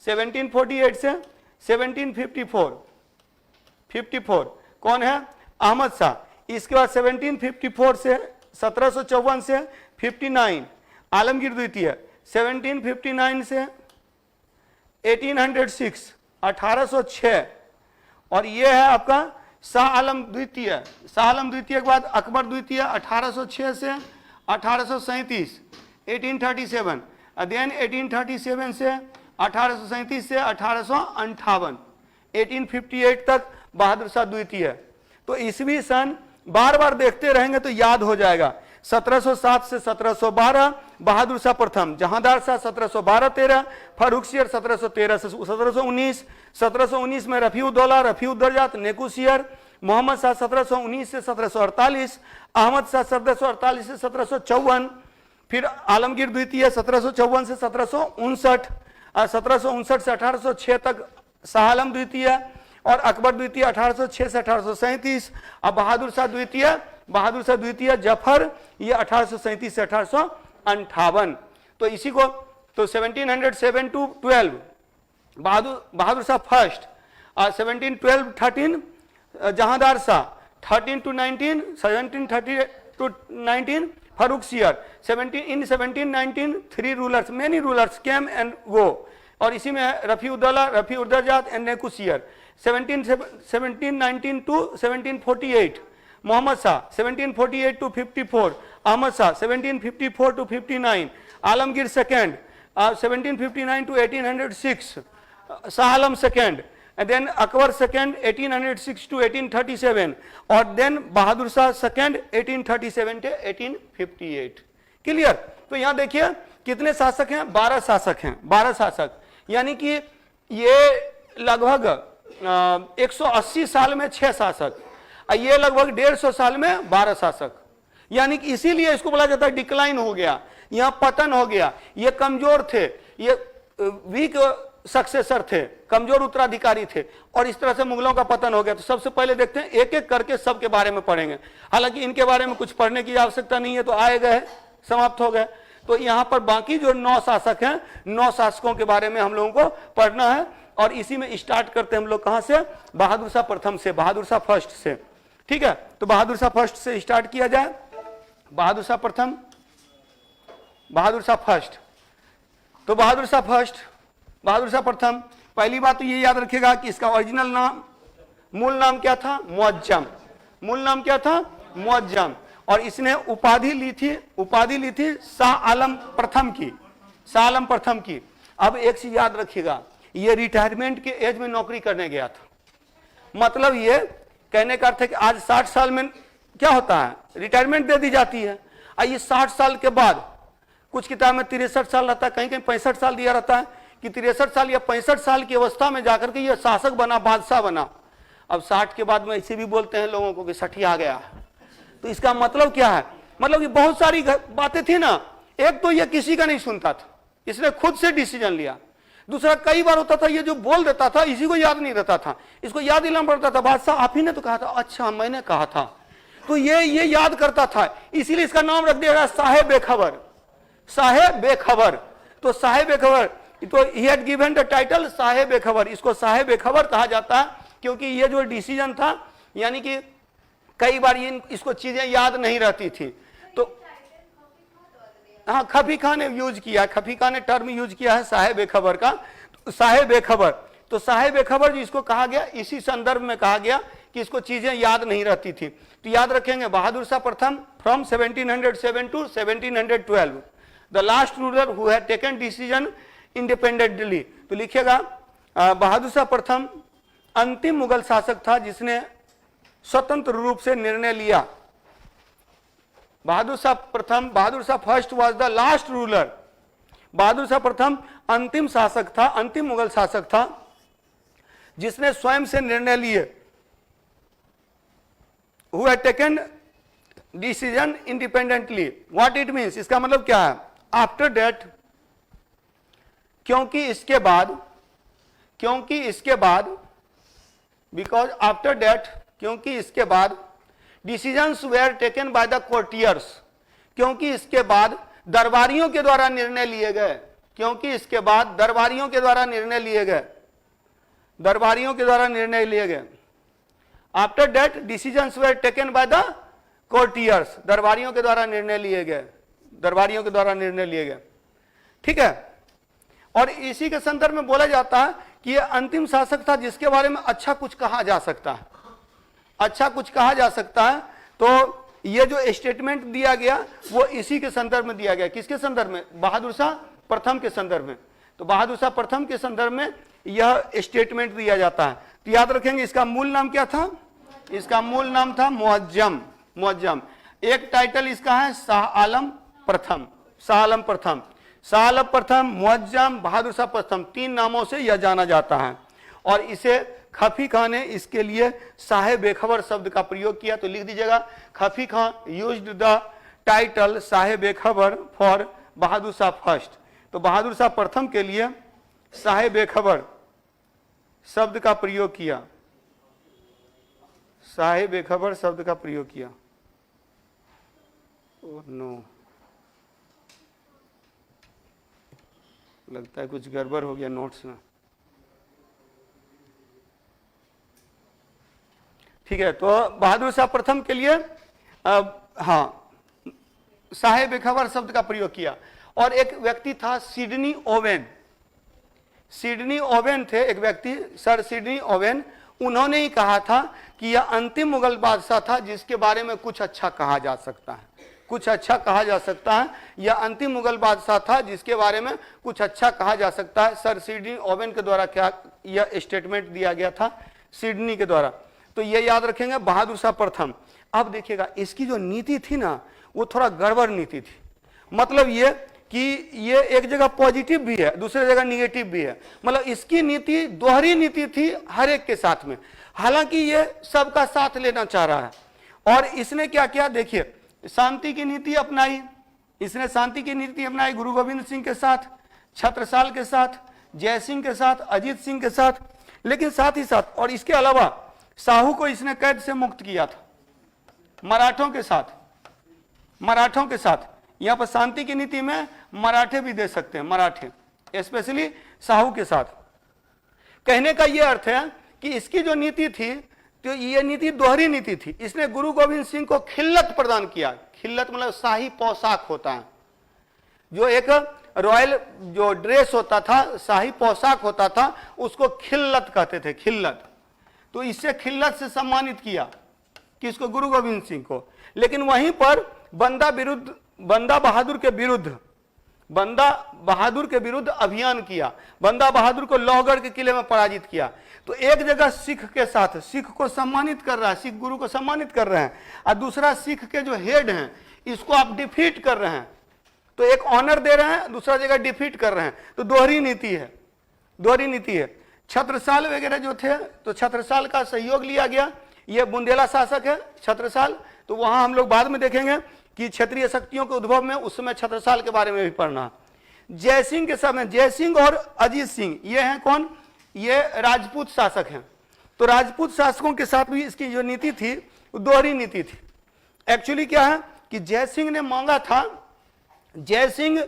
1748 से 1754 कौन है? अहमद शाह। इसके बाद 1754 से 1754 से 59 आलमगीर द्वितीय, 1759 से 1806, 1806। और ये है आपका शाह आलम द्वितीय। शाह आलम द्वितीय के बाद अकबर द्वितीय 1806 से 1837, 1837। देन 1837 से 1837 से 1858, 1858 तक बहादुर शाह द्वितीय। तो ईस्वी सन बार बार देखते रहेंगे तो याद हो जाएगा। 1707 से 1712 बहादुर शाह प्रथम, जहांदार शाह 1712-13, फर्रुखसियर 1713 से 1719, 1719 में रफीउद्दौला रफीउद्दौजात नेकुसियर, मोहम्मद शाह 1719 से 1748, अहमद शाह 1748 से 1754, फिर आलमगीर द्वितीय 1754 से 1759, 1759 से 1806 तक शाह आलम द्वितीय, और अकबर द्वितीय 1806 से 1837। अब बहादुर शाह द्वितीय जफर, ये 1837 से 1858। तो इसी को तो 1707 to 12 Bahadur Shah first, 1712-13 Jahandar Shah, 13 to 19, 1730 to 19 Farrukhsiyar. 1719 3 rulers, many rulers came and go. और इसी में Rafiuddaula Rafiuddarajat and Nekusiyar. 1719 to 1748 Mohammad Shah, 1748 to 54 Ahmad Shah, 1754 to 59 Alamgir second, 1759 to 1806 Shah Alam second, then Akbar second 1806 to 1837, और then Bahadur Shah second 1837 to 1858। Clear? तो यहां देखिए कितने शासक हैं? 12 शासक हैं, 12 शासक। यानी कि ये लगभग 180 साल में 6 शासक, ये लगभग 150 साल में 12 शासक। यानी कि इसीलिए इसको बोला जाता है डिक्लाइन हो गया, यहां पतन हो गया, ये कमजोर थे, ये वीक सक्सेसर थे, कमजोर उत्तराधिकारी थे, और इस तरह से मुगलों का पतन हो गया। तो सबसे पहले देखते हैं, एक एक करके सबके बारे में पढ़ेंगे। हालांकि इनके बारे में कुछ पढ़ने की आवश्यकता नहीं है, तो आए गए, समाप्त हो गए। तो यहां पर बाकी जो 9 शासक हैं, 9 शासकों के बारे में हम लोगों को पढ़ना है। और इसी में स्टार्ट करते हैं हम लोग कहां से? बहादुर शाह प्रथम से, बहादुर शाह फर्स्ट से। ठीक है, तो बहादुर शाह फर्स्ट से स्टार्ट किया जाए। बहादुर शाह प्रथम, बहादुर शाह फर्स्ट। तो बहादुर शाह फर्स्ट, बहादुर शाह प्रथम, पहली बात तो ये याद रखिएगा कि इसका ओरिजिनल नाम, मूल नाम क्या था? मुअज्जम। मूल नाम क्या था? मुअज्जम। और इसने उपाधि ली थी शाह आलम प्रथम की, शाह आलम प्रथम की। अब एक चीज याद रखिएगा, ये रिटायरमेंट के एज में नौकरी करने गया था। मतलब ये कहने का अर्थ है कि आज 60 साल में क्या होता है? रिटायरमेंट दे दी जाती है। और ये 60 साल के बाद, कुछ किताब में 63 साल रहता है, कहीं कहीं 65 साल दिया रहता है, कि 63 साल या 65 साल की अवस्था में जाकर के ये शासक बना, बादशाह बना। अब 60 के बाद में ऐसे भी बोलते हैं लोगों को कि 60 आ गया। तो इसका मतलब क्या है? मतलब ये बहुत सारी बातें थी ना। एक तो ये किसी का नहीं सुनता था, इसने खुद से डिसीजन लिया। दूसरा, कई बार होता था ये जो बोल देता था इसी को याद नहीं रहता था, इसको याद दिलाना पड़ता था, बादशाह आप ही ने तो कहा था, अच्छा मैंने कहा था, तो ये याद करता था। इसीलिए इसका नाम रख दिया गया साहेब बेखबर, साहेब बेखबर। तो साहेब बेखबर, तो he had given the title Sahib Bekhabar. इसको साहेब बेखबर कहा जाता है क्योंकि ये जो डिसीजन था, यानी कि कई बार इसको चीजें याद नहीं रहती थी। तो हाँ, खफी खान ने यूज किया, खफी खान ने टर्म यूज किया है साहेब बेखबर का। तो साहेब बेखबर, तो साहेब बेखबर जिसको कहा गया, इसी संदर्भ में कहा गया कि इसको चीजें याद नहीं रहती थी। तो याद रखेंगे, बहादुर शाह प्रथम from 1707 to 1712, the last ruler who had taken decision independently. तो लिखिएगा, बहादुर शाह प्रथम अंतिम मुगल शासक था जिसने स्वतंत्र रूप से निर्णय लिया। बहादुर शाह प्रथम, Bahadur Shah first was the last ruler. Bahadur Shah प्रथम अंतिम शासक था, अंतिम मुगल शासक था जिसने स्वयं से निर्णय लिए, who had taken decision independently. What it means, इसका मतलब क्या है? आफ्टर दैट, क्योंकि इसके बाद, बिकॉज आफ्टर दैट, क्योंकि इसके बाद, decisions where taken by the courtiers, क्योंकि इसके बाद दरबारियों के द्वारा निर्णय लिए गए, क्योंकि इसके बाद दरबारियों के द्वारा निर्णय लिए गए, दरबारियों के द्वारा निर्णय लिए गए। After that decisions where taken by the courtiers, दरबारियों के द्वारा निर्णय लिए गए, दरबारियों के द्वारा निर्णय लिए गए। ठीक है, और इसी के संदर्भ में बोला जाता है कि यह अंतिम शासक था जिसके बारे में अच्छा कुछ कहा जा सकता है, अच्छा कुछ कहा जा सकता है। तो ये जो स्टेटमेंट दिया गया वो इसी के संदर्भ में दिया गया। किसके संदर्भ में? बहादुर शाह प्रथम के संदर्भ में। तो बहादुर शाह प्रथम के संदर्भ में यह स्टेटमेंट दिया जाता है। तो याद रखेंगे, इसका मूल नाम क्या था? इसका मूल नाम था मुअज्जम, मुअज्जम। एक टाइटल इसका है शाह आलम प्रथम, शाह आलम प्रथम, शाह आलम प्रथम, मुअज्जम, बहादुर शाह प्रथम, 3 नामों से यह जाना जाता है। और इसे खफी खान ने इसके लिए साहेब बेखबर शब्द का प्रयोग किया। तो लिख दीजिएगा, खफी Khan used the title Sahib बेखबर फॉर बहादुर शाह फर्स्ट। तो बहादुर शाह प्रथम के लिए साहेब बेखबर शब्द का प्रयोग किया, साहेब बेखबर शब्द का प्रयोग किया। ओह नो, लगता है कुछ गड़बड़ हो गया नोट्स में। ठीक है, तो बहादुर शाह प्रथम के लिए हाँ, साहेब बेखबर शब्द का प्रयोग किया। और एक व्यक्ति था सिडनी ओवेन, सिडनी ओवेन थे एक व्यक्ति, सर सिडनी ओवेन। उन्होंने ही कहा था कि यह अंतिम मुगल बादशाह था जिसके बारे में कुछ अच्छा कहा जा सकता है, कुछ अच्छा कहा जा सकता है। यह अंतिम मुगल बादशाह था जिसके बारे में कुछ अच्छा कहा जा सकता है। सर सिडनी ओवेन के द्वारा क्या यह स्टेटमेंट दिया गया था, सिडनी के द्वारा। तो ये याद रखेंगे, बहादुर शाह प्रथम। अब देखिएगा, इसकी जो नीति थी ना वो थोड़ा गड़बड़ नीति थी। मतलब ये कि ये एक जगह पॉजिटिव भी है, दूसरी जगह निगेटिव भी है। मतलब इसकी नीति दोहरी नीति थी हर एक के साथ में। हालांकि ये सबका साथ लेना चाह रहा है। और इसने क्या किया, देखिए, शांति की नीति अपनाई, इसने शांति की नीति अपनाई गुरु गोविंद सिंह के साथ, छत्रसाल के साथ, जय सिंह के साथ, अजीत सिंह के साथ, लेकिन साथ ही साथ और इसके अलावा साहू को इसने कैद से मुक्त किया था, मराठों के साथ, मराठों के साथ। यहां पर शांति की नीति में मराठे भी दे सकते हैं, मराठे स्पेशली साहू के साथ। कहने का यह अर्थ है कि इसकी जो नीति थी तो ये नीति दोहरी नीति थी। इसने गुरु गोविंद सिंह को खिल्लत प्रदान किया। खिल्लत मतलब शाही पोशाक होता है, जो एक रॉयल जो ड्रेस होता था, शाही पोशाक होता था, उसको खिल्लत कहते थे, खिल्लत। तो इससे खिल्लत से सम्मानित किया किसको? गुरु गोविंद सिंह को। लेकिन वहीं पर बंदा बहादुर के विरुद्ध अभियान किया। बंदा बहादुर को लोहगढ़ के किले में पराजित किया। तो एक जगह सिख के साथ, सिख को सम्मानित कर रहा है, सिख गुरु को सम्मानित कर रहे हैं, और दूसरा सिख के जो हेड हैं इसको आप डिफीट कर रहे हैं। तो एक ऑनर दे रहे हैं, दूसरा जगह डिफीट कर रहे हैं। तो दोहरी नीति है, दोहरी नीति है। छत्रसाल वगैरह जो थे तो छत्रसाल का सहयोग लिया गया। ये बुंदेला शासक है छत्रसाल, तो वहां हम लोग बाद में देखेंगे कि क्षेत्रीय शक्तियों के उद्भव में उस समय छत्रसाल के बारे में भी पढ़ना। जयसिंह के समय, जयसिंह और अजीत सिंह ये हैं कौन? ये राजपूत शासक हैं। तो राजपूत शासकों के साथ भी इसकी जो नीति थी वो दोहरी नीति थी। एक्चुअली क्या है कि जयसिंह ने मांगा था, जयसिंह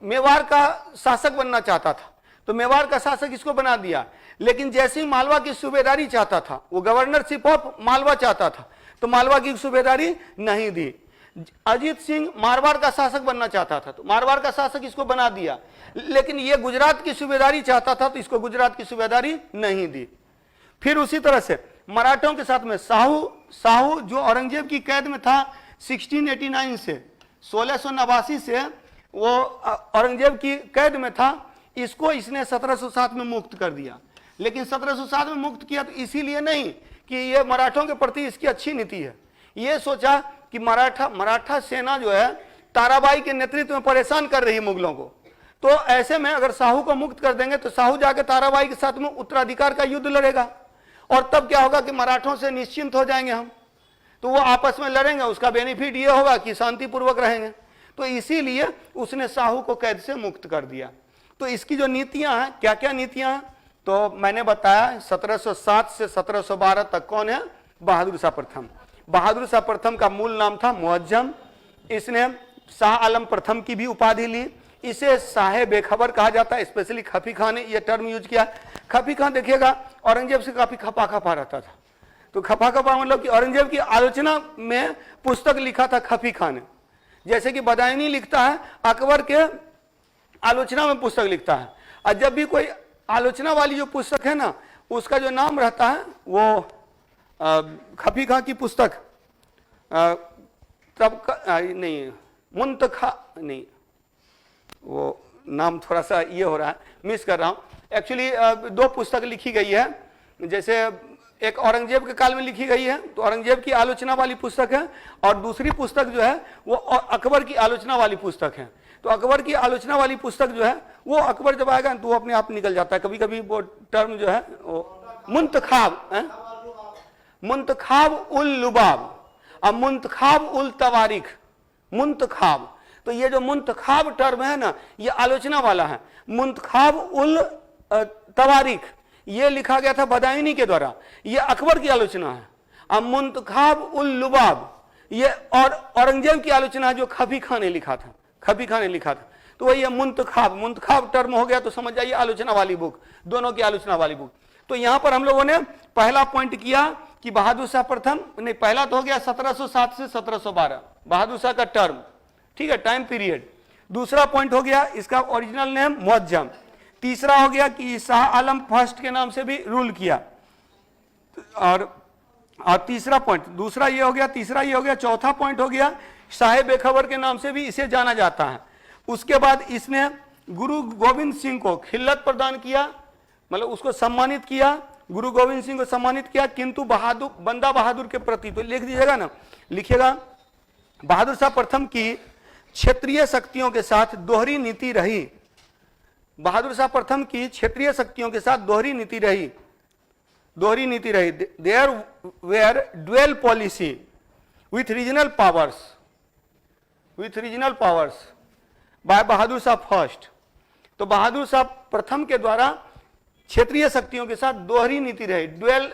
मेवाड़ का शासक बनना चाहता था, तो मेवाड़ का शासक इसको बना दिया। लेकिन जयसिंह मालवा की सूबेदारी चाहता था, वो गवर्नरशिप ऑफ मालवा चाहता था, तो मालवा की सूबेदारी नहीं दी। अजीत सिंह मारवाड़ का शासक बनना चाहता था, तो मारवाड़ का शासक इसको बना दिया। लेकिन ये गुजरात की सूबेदारी चाहता था, तो इसको गुजरात की सूबेदारी नहीं दी। फिर उसी तरह से मराठों के साथ में साहू जो औरंगजेब की कैद में था 1689 से 1689 से वो औरंगजेब की कैद में था, इसको इसने 1707 में मुक्त कर दिया। लेकिन 1707 में मुक्त किया तो इसीलिए नहीं कि ये मराठों के प्रति इसकी अच्छी नीति है। ये सोचा कि मराठा सेना जो है ताराबाई के नेतृत्व में परेशान कर रही है मुगलों को, तो ऐसे में अगर साहू को मुक्त कर देंगे तो साहू जाकर ताराबाई के साथ में उत्तराधिकार का युद्ध लड़ेगा, और तब क्या होगा कि मराठों से निश्चिंत हो जाएंगे हम, तो वो आपस में लड़ेंगे, उसका बेनिफिट ये होगा कि शांतिपूर्वक रहेंगे। तो इसीलिए उसने साहू को कैद से मुक्त कर दिया। तो इसकी जो नीतियां हैं, क्या क्या नीतियां हैं, तो मैंने बताया 1707 से 1712 तक कौन है? बहादुर शाह प्रथम। बहादुर शाह प्रथम का मूल नाम था मुअज्जम। इसने शाह आलम प्रथम की भी उपाधि ली। इसे शाह बेखबर कहा जाता है, स्पेशली खफी खान ने यह टर्म यूज किया। खफी खान देखिएगा औरंगजेब से काफी खपा रहता था, तो खपा मतलब कि औरंगजेब की आलोचना में पुस्तक लिखा था खफी खान ने। जैसे कि बदायूनी लिखता है, अकबर के आलोचना में पुस्तक लिखता है, और जब भी कोई आलोचना वाली जो पुस्तक है ना, उसका जो नाम रहता है वो खफी खां की पुस्तक नहीं, मुंतखा नहीं, वो नाम थोड़ा सा ये हो रहा है, मिस कर रहा हूं। एक्चुअली दो पुस्तक लिखी गई है, जैसे एक औरंगजेब के काल में लिखी गई है, तो औरंगजेब की आलोचना वाली पुस्तक है, और दूसरी पुस्तक जो है वो अकबर की आलोचना वाली पुस्तक है। तो अकबर की आलोचना वाली पुस्तक जो है वो अकबर जब आएगा तो वो अपने आप निकल जाता है। कभी कभी वो टर्म जो है वो मुंतखाब उल लुबाब और मुंतखाब उल तवारीख। मुंतखाब, तो ये जो मुंतखाब टर्म है ना, ये आलोचना वाला है। मुंतखाब उल तवारीख ये लिखा गया था बदायूनी के द्वारा, ये अकबर की आलोचना है। और मुंतखाब उल लुबाब ये और औरंगजेब की आलोचना है, जो खफी खां ने लिखा था, खफी खां ने लिखा था। तो वही मुंतखाब टर्म हो गया, तो समझ जाइए आलोचना वाली बुक, दोनों की आलोचना वाली बुक। तो यहां पर हम लोगों ने पहला पॉइंट किया कि बहादुर शाह प्रथम, नहीं पहला तो हो गया 1707 से 1712 बहादुर शाह का टर्म, ठीक है, टाइम पीरियड। दूसरा पॉइंट हो गया इसका ओरिजिनल नेम मुअज्जम। तीसरा हो गया कि शाह आलम फर्स्ट के नाम से भी रूल किया। और तीसरा पॉइंट, दूसरा ये हो गया, तीसरा ये हो गया, चौथा पॉइंट हो गया शाह बेखबर के नाम से भी इसे जाना जाता है। उसके बाद इसने गुरु गोविंद सिंह को खिल्लत प्रदान किया, मतलब उसको सम्मानित किया, गुरु गोविंद सिंह को सम्मानित किया, किंतु बंदा बहादुर के प्रति, तो लिख दीजिएगा ना, लिखिएगा बहादुर शाह प्रथम की क्षेत्रीय शक्तियों के साथ दोहरी नीति रही। बहादुर शाह प्रथम की क्षेत्रीय शक्तियों के साथ दोहरी नीति रही। There were dual policy with regional powers by Bahadur Shah first. तो बहादुर शाह प्रथम के द्वारा क्षेत्रीय शक्तियों के साथ दोहरी नीति रही, ड्यूअल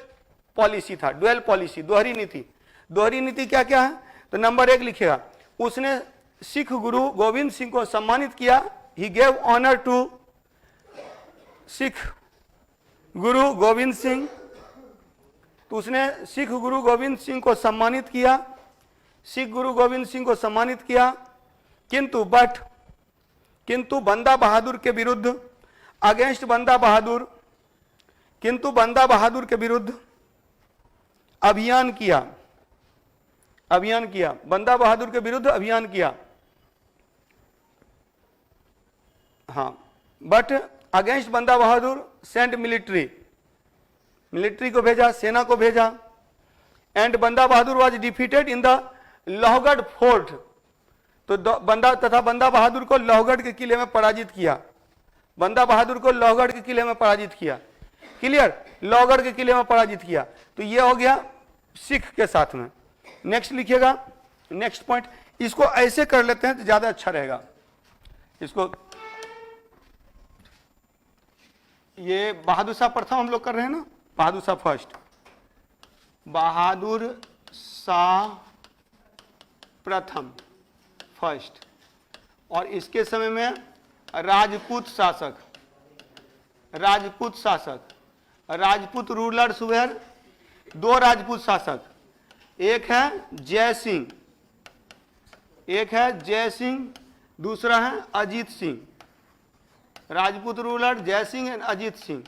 पॉलिसी था, ड्यूअल पॉलिसी, दोहरी नीति। दोहरी नीति क्या क्या है? तो नंबर 1 लिखेगा, उसने सिख गुरु गोविंद सिंह को सम्मानित किया, he gave honour to Sikh guru Govind Singh, तो उसने सिख गुरु गोविंद सिंह को सम्मानित किया, सिख गुरु गोविंद सिंह को सम्मानित किया, किंतु बंदा बहादुर के विरुद्ध, अगेंस्ट बंदा बहादुर, किंतु बंदा बहादुर के विरुद्ध अभियान किया, बंदा बहादुर के विरुद्ध अभियान किया। हाँ, बट अगेंस्ट बंदा बहादुर सेंट मिलिट्री को भेजा, सेना को भेजा, and Banda Bahadur was defeated in the Lohgarh fort, तो बंदा बहादुर को लोहगढ़ के किले में पराजित किया, बंदा बहादुर को लोहगढ़ के किले में पराजित किया, क्लियर, लोहगढ़ के किले में पराजित किया। तो ये हो गया सिख के साथ में। नेक्स्ट लिखिएगा, नेक्स्ट पॉइंट, इसको ऐसे कर लेते हैं तो ज्यादा अच्छा रहेगा। इसको ये बहादुर शाह प्रथम हम लोग कर रहे हैं ना, बहादुर शाह फर्स्ट, बहादुर शाह प्रथम फर्स्ट, और इसके समय में राजपूत शासक, राजपूत रूलर्स वेयर, 2 राजपूत शासक, एक है जय सिंह, दूसरा है अजीत सिंह, राजपूत रूलर जय सिंह एंड अजीत सिंह,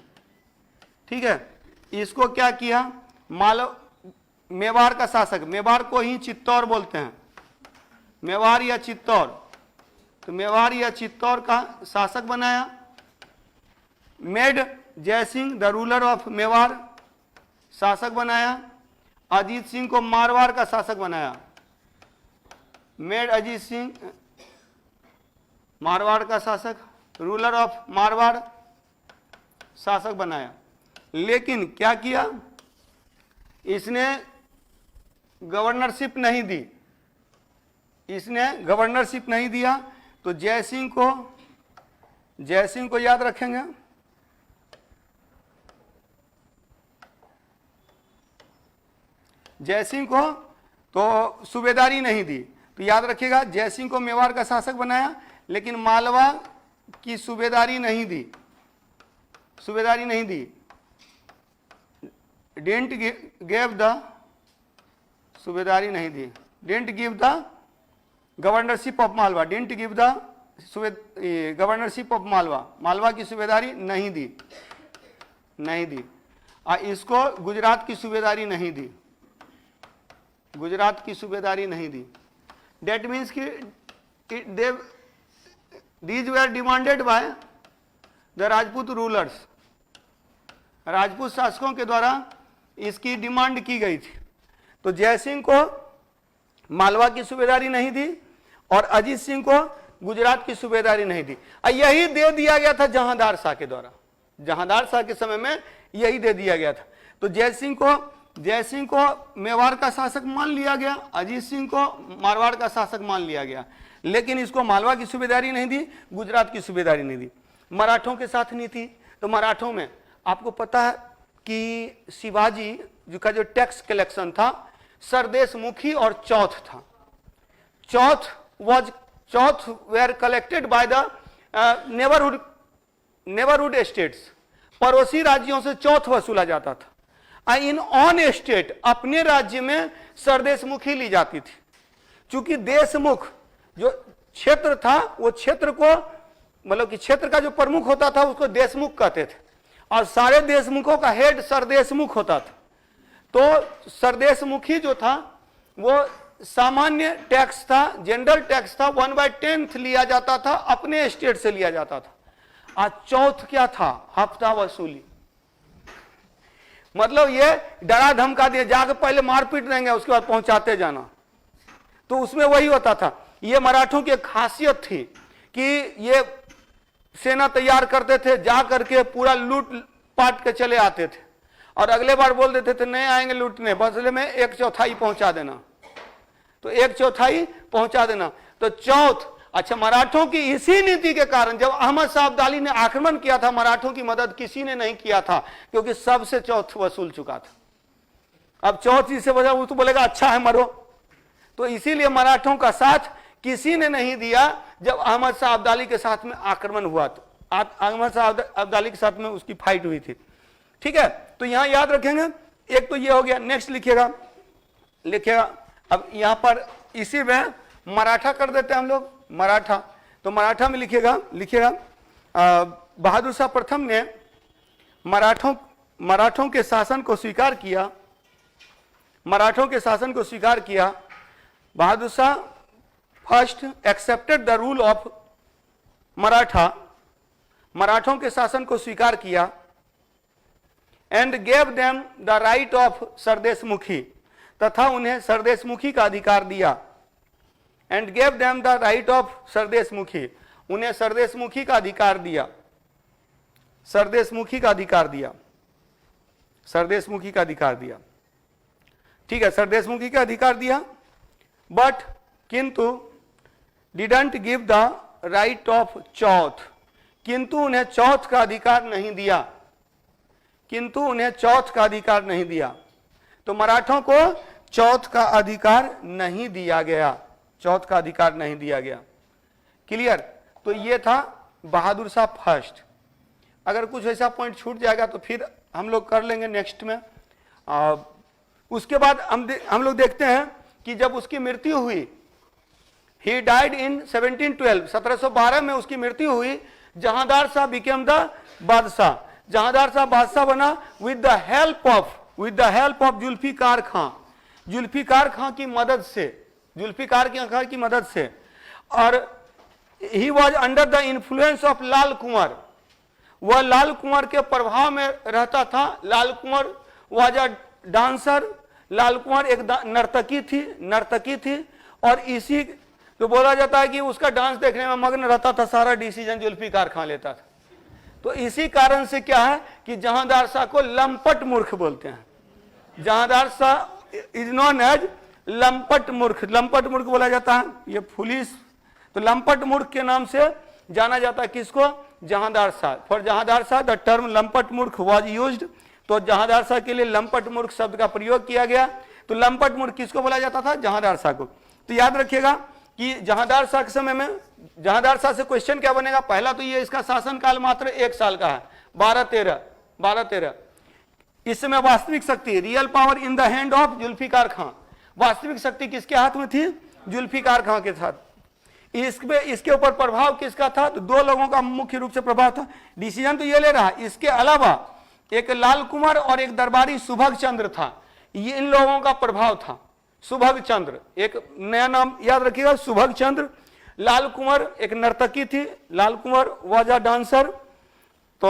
ठीक है। इसको क्या किया, मेवाड़ का शासक, मेवाड़ को ही चित्तौड़ बोलते हैं, मेवाड़ या चित्तौड़, तो मेवाड़ या चित्तौड़ का शासक बनाया, मेड जय Singh the ruler of Mewar, शासक बनाया, अजीत सिंह को मारवाड़ का शासक बनाया, मेड अजीत सिंह मारवाड़ का शासक, रूलर ऑफ मारवाड़, शासक बनाया। लेकिन क्या किया, इसने गवर्नरशिप नहीं दिया, तो जय सिंह को याद रखेंगे, जय सिंह को तो सूबेदारी नहीं दी, तो याद रखिएगा जय सिंह को मेवाड़ का शासक बनाया, लेकिन मालवा की सूबेदारी नहीं दी, डेंट गेव द सूबेदारी नहीं दी, didn't give the governorship of Malwa, didn't give the governorship of Malwa, Malwa की सूबेदारी नहीं दी, इसको गुजरात की सूबेदारी नहीं दी, डेट मीन्स कि these were demanded by the Rajput rulers, Rajput शासकों के द्वारा इसकी डिमांड की गई थी। तो जय सिंह को मालवा की सूबेदारी नहीं दी और अजीत सिंह को गुजरात की सूबेदारी नहीं दी, यही दे दिया गया था जहांदार शाह के द्वारा, जहांदार शाह के समय में यही दे दिया गया था। तो जय सिंह को मेवाड़ का शासक मान लिया गया, अजीत सिंह को मारवाड़ का शासक मान लिया गया, लेकिन इसको मालवा की सूबेदारी नहीं दी, गुजरात की सूबेदारी नहीं दी। मराठों के साथ नीति, तो मराठों में आपको पता है कि शिवाजी जी का जो टैक्स कलेक्शन था सरदेशमुखी और चौथ था, chauth were collected by the neighbourhood states, पड़ोसी राज्यों से चौथ वसूला जाता था, इन ऑन स्टेट अपने राज्य में सरदेशमुखी ली जाती थी। चूंकि देशमुख जो क्षेत्र था, वो क्षेत्र को मतलब कि क्षेत्र का जो प्रमुख होता था उसको देशमुख कहते थे, और सारे देशमुखों का हेड सरदेशमुख होता था। तो सरदेशमुखी जो था वो सामान्य टैक्स था, जनरल टैक्स था, 1/10 लिया जाता था, अपने स्टेट से लिया जाता था। आज चौथ क्या था, हफ्ता वसूली, मतलब ये डरा धमका दिया, जाकर पहले मारपीट देंगे उसके बाद पहुंचाते जाना। तो उसमें वही होता था। ये मराठों की एक खासियत थी कि ये सेना तैयार करते थे, जा करके पूरा लूट पाट के चले आते थे, और अगले बार बोल देते थे नहीं आएंगे लूटने, बदले में 1/4 पहुंचा देना, तो 1/4 पहुंचा देना। तो चौथ अच्छा, मराठों की इसी नीति के कारण जब अहमद शाह अब्दाली ने आक्रमण किया था, मराठों की मदद किसी ने नहीं किया था, क्योंकि सबसे चौथ वसूल चुका था। अब चौथी से वजह वो तो बोलेगा अच्छा है मरो, तो इसीलिए मराठों का साथ किसी ने नहीं दिया जब अहमद शाह अब्दाली के साथ में आक्रमण हुआ। तो अहमद शाह अब्दाली के साथ में उसकी फाइट हुई थी। ठीक है, तो यहां याद रखेंगे। एक तो ये हो गया। नेक्स्ट लिखिएगा अब यहां पर इसी में मराठा कर देते हैं हम लोग, मराठा। तो मराठा में लिखिएगा बहादुर शाह प्रथम ने मराठों के शासन को स्वीकार किया। मराठों के शासन को स्वीकार किया। Bahadur Shah first accepted the rule of Maratha. मराठों के शासन को स्वीकार किया। And gave them the right of sardeshmukhi, तथा उन्हें सरदेशमुखी का अधिकार दिया। And gave them the right of sardeshmukhi, उन्हें सरदेशमुखी का अधिकार दिया। सरदेशमुखी का अधिकार दिया। सरदेशमुखी का अधिकार दिया। ठीक है, सरदेशमुखी का अधिकार दिया। बट किंतु didn't give the right of chauth, किंतु उन्हें चौथ का अधिकार नहीं दिया। किंतु उन्हें चौथ का अधिकार नहीं दिया। तो मराठों को चौथ का अधिकार नहीं दिया गया। चौथ का अधिकार नहीं दिया गया। क्लियर? तो ये था बहादुर शाह फर्स्ट। अगर कुछ ऐसा पॉइंट छूट जाएगा तो फिर हम लोग कर लेंगे नेक्स्ट में। उसके बाद हम लोग देखते हैं कि जब उसकी मृत्यु हुई, ही डाइड इन 1712, 1712 में उसकी मृत्यु हुई। जहांदार शाह बिकेम द बादशाह। जहांदार शाह बादशाह बना with the help of Zulfiqar Khan. Zulfiqar Khan की मदद से, जुल्फिकार खां की मदद से। और he was under the influence of Lal Kunwar. वह लाल कुंवर के प्रभाव में रहता था। लाल कुंवर वॉज अ डांसर। लाल कुंवर एक नर्तकी थी और इसी तो बोला जाता है कि उसका डांस देखने में मग्न रहता था। सारा डिसीजन जुल्फिकार खां लेता था। तो इसी कारण से क्या है कि जहांदार शाह को लंपट मूर्ख बोलते हैं। Jahandar Shah is known as lampat murkh. लंपट मूर्ख बोला जाता है, ये फुलिस। तो लंपट मूर्ख के नाम से जाना जाता है किसको? Jahandar Shah. For Jahandar Shah the term lampat murkh was used. तो जहांदार शाह के लिए लंपट मूर्ख शब्द का प्रयोग किया गया। तो लंपट मूर्ख किसको बोला जाता था? जहांदार शाह को। तो याद रखिएगा कि जहांदार शाह के समय में जहांदार शाह से क्वेश्चन क्या बनेगा? पहला तो ये इसका शासनकाल मात्र 1 साल का है, 12-13। इस समय वास्तविक शक्ति, real power in the hand of Zulfiqar Khan. वास्तविक शक्ति किसके हाथ में थी? जुल्फिकार खां के साथ। इसके ऊपर प्रभाव किसका था? तो 2 लोगों का मुख्य रूप से प्रभाव था। डिसीजन तो ये ले रहा। इसके अलावा एक लाल कुंवर और एक दरबारी सुभग चंद्र था। ये इन लोगों का प्रभाव था। सुभग चंद्र, एक नया नाम याद रखिएगा, सुभग चंद्र। लाल कुंवर एक नर्तकी थी। Lal Kunwar was a dancer. तो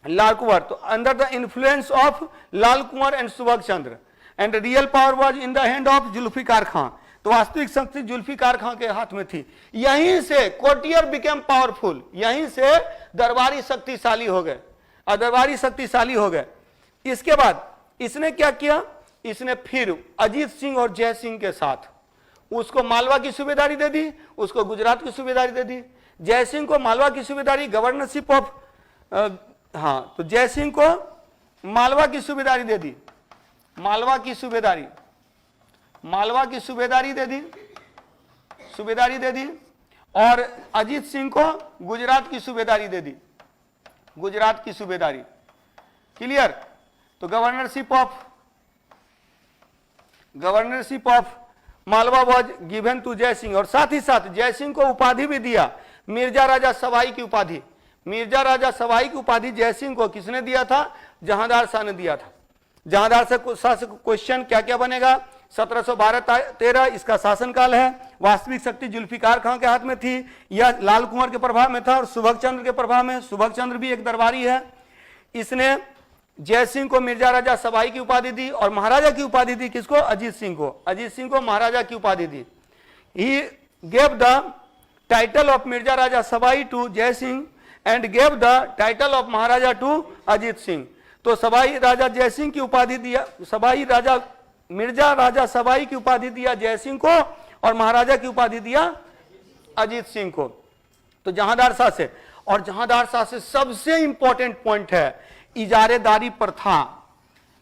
लाल कुंवर, तो under the influence of Lal Kunwar and Subhag Chandra. And real power was in the hand of Zulfiqar Khan. तो वास्तविक शक्ति जुल्फिकार खां के हाथ में थी। यहीं से कोर्टियर बिकेम पावरफुल। यहीं से दरबारी शक्तिशाली हो गए। दरबारी शक्तिशाली हो गए। इसके बाद इसने क्या किया? इसने फिर अजीत सिंह और जय सिंह के साथ उसको मालवा की सूबेदारी दे दी, उसको गुजरात की सूबेदारी दे दी। जय सिंह को मालवा की सूबेदारी, गवर्नरशिप ऑफ, तो जय सिंह को मालवा की सूबेदारी दे दी। मालवा की सूबेदारी दे दी। और अजीत सिंह को गुजरात की सूबेदारी दे दी। गुजरात की सूबेदारी। क्लियर? तो governorship of Malwa was given to Jai Singh. और साथ ही साथ जय सिंह को उपाधि भी दिया, मिर्जा राजा सवाई की उपाधि। मिर्जा राजा सवाई की उपाधि जय सिंह को किसने दिया था? जहांदार शाह ने दिया था। जहांदार शाह से क्वेश्चन क्या क्या बनेगा? 1712-13 इसका शासनकाल है। वास्तविक शक्ति जुल्फिकार खां के हाथ में थी। यह लाल कुंवर के प्रभाव में था और सुभग चंद्र के प्रभाव में। सुभग चंद्र भी एक दरबारी है। इसने जय सिंह को मिर्जा राजा सवाई की उपाधि दी और महाराजा की उपाधि दी किसको? अजीत सिंह को। अजीत सिंह को महाराजा की उपाधि दी। He gave the title of Mirza Raja Sawai to Jai Singh and gave the title of maharaja to Ajit Singh. तो सवाई राजा जय सिंह की उपाधि दिया, मिर्जा राजा सवाई की उपाधि दिया जय सिंह को और महाराजा की उपाधि दिया अजीत सिंह को। तो जहांदार शाह से, और जहांदार शाह से सबसे इंपॉर्टेंट पॉइंट है इजारेदारी प्रथा।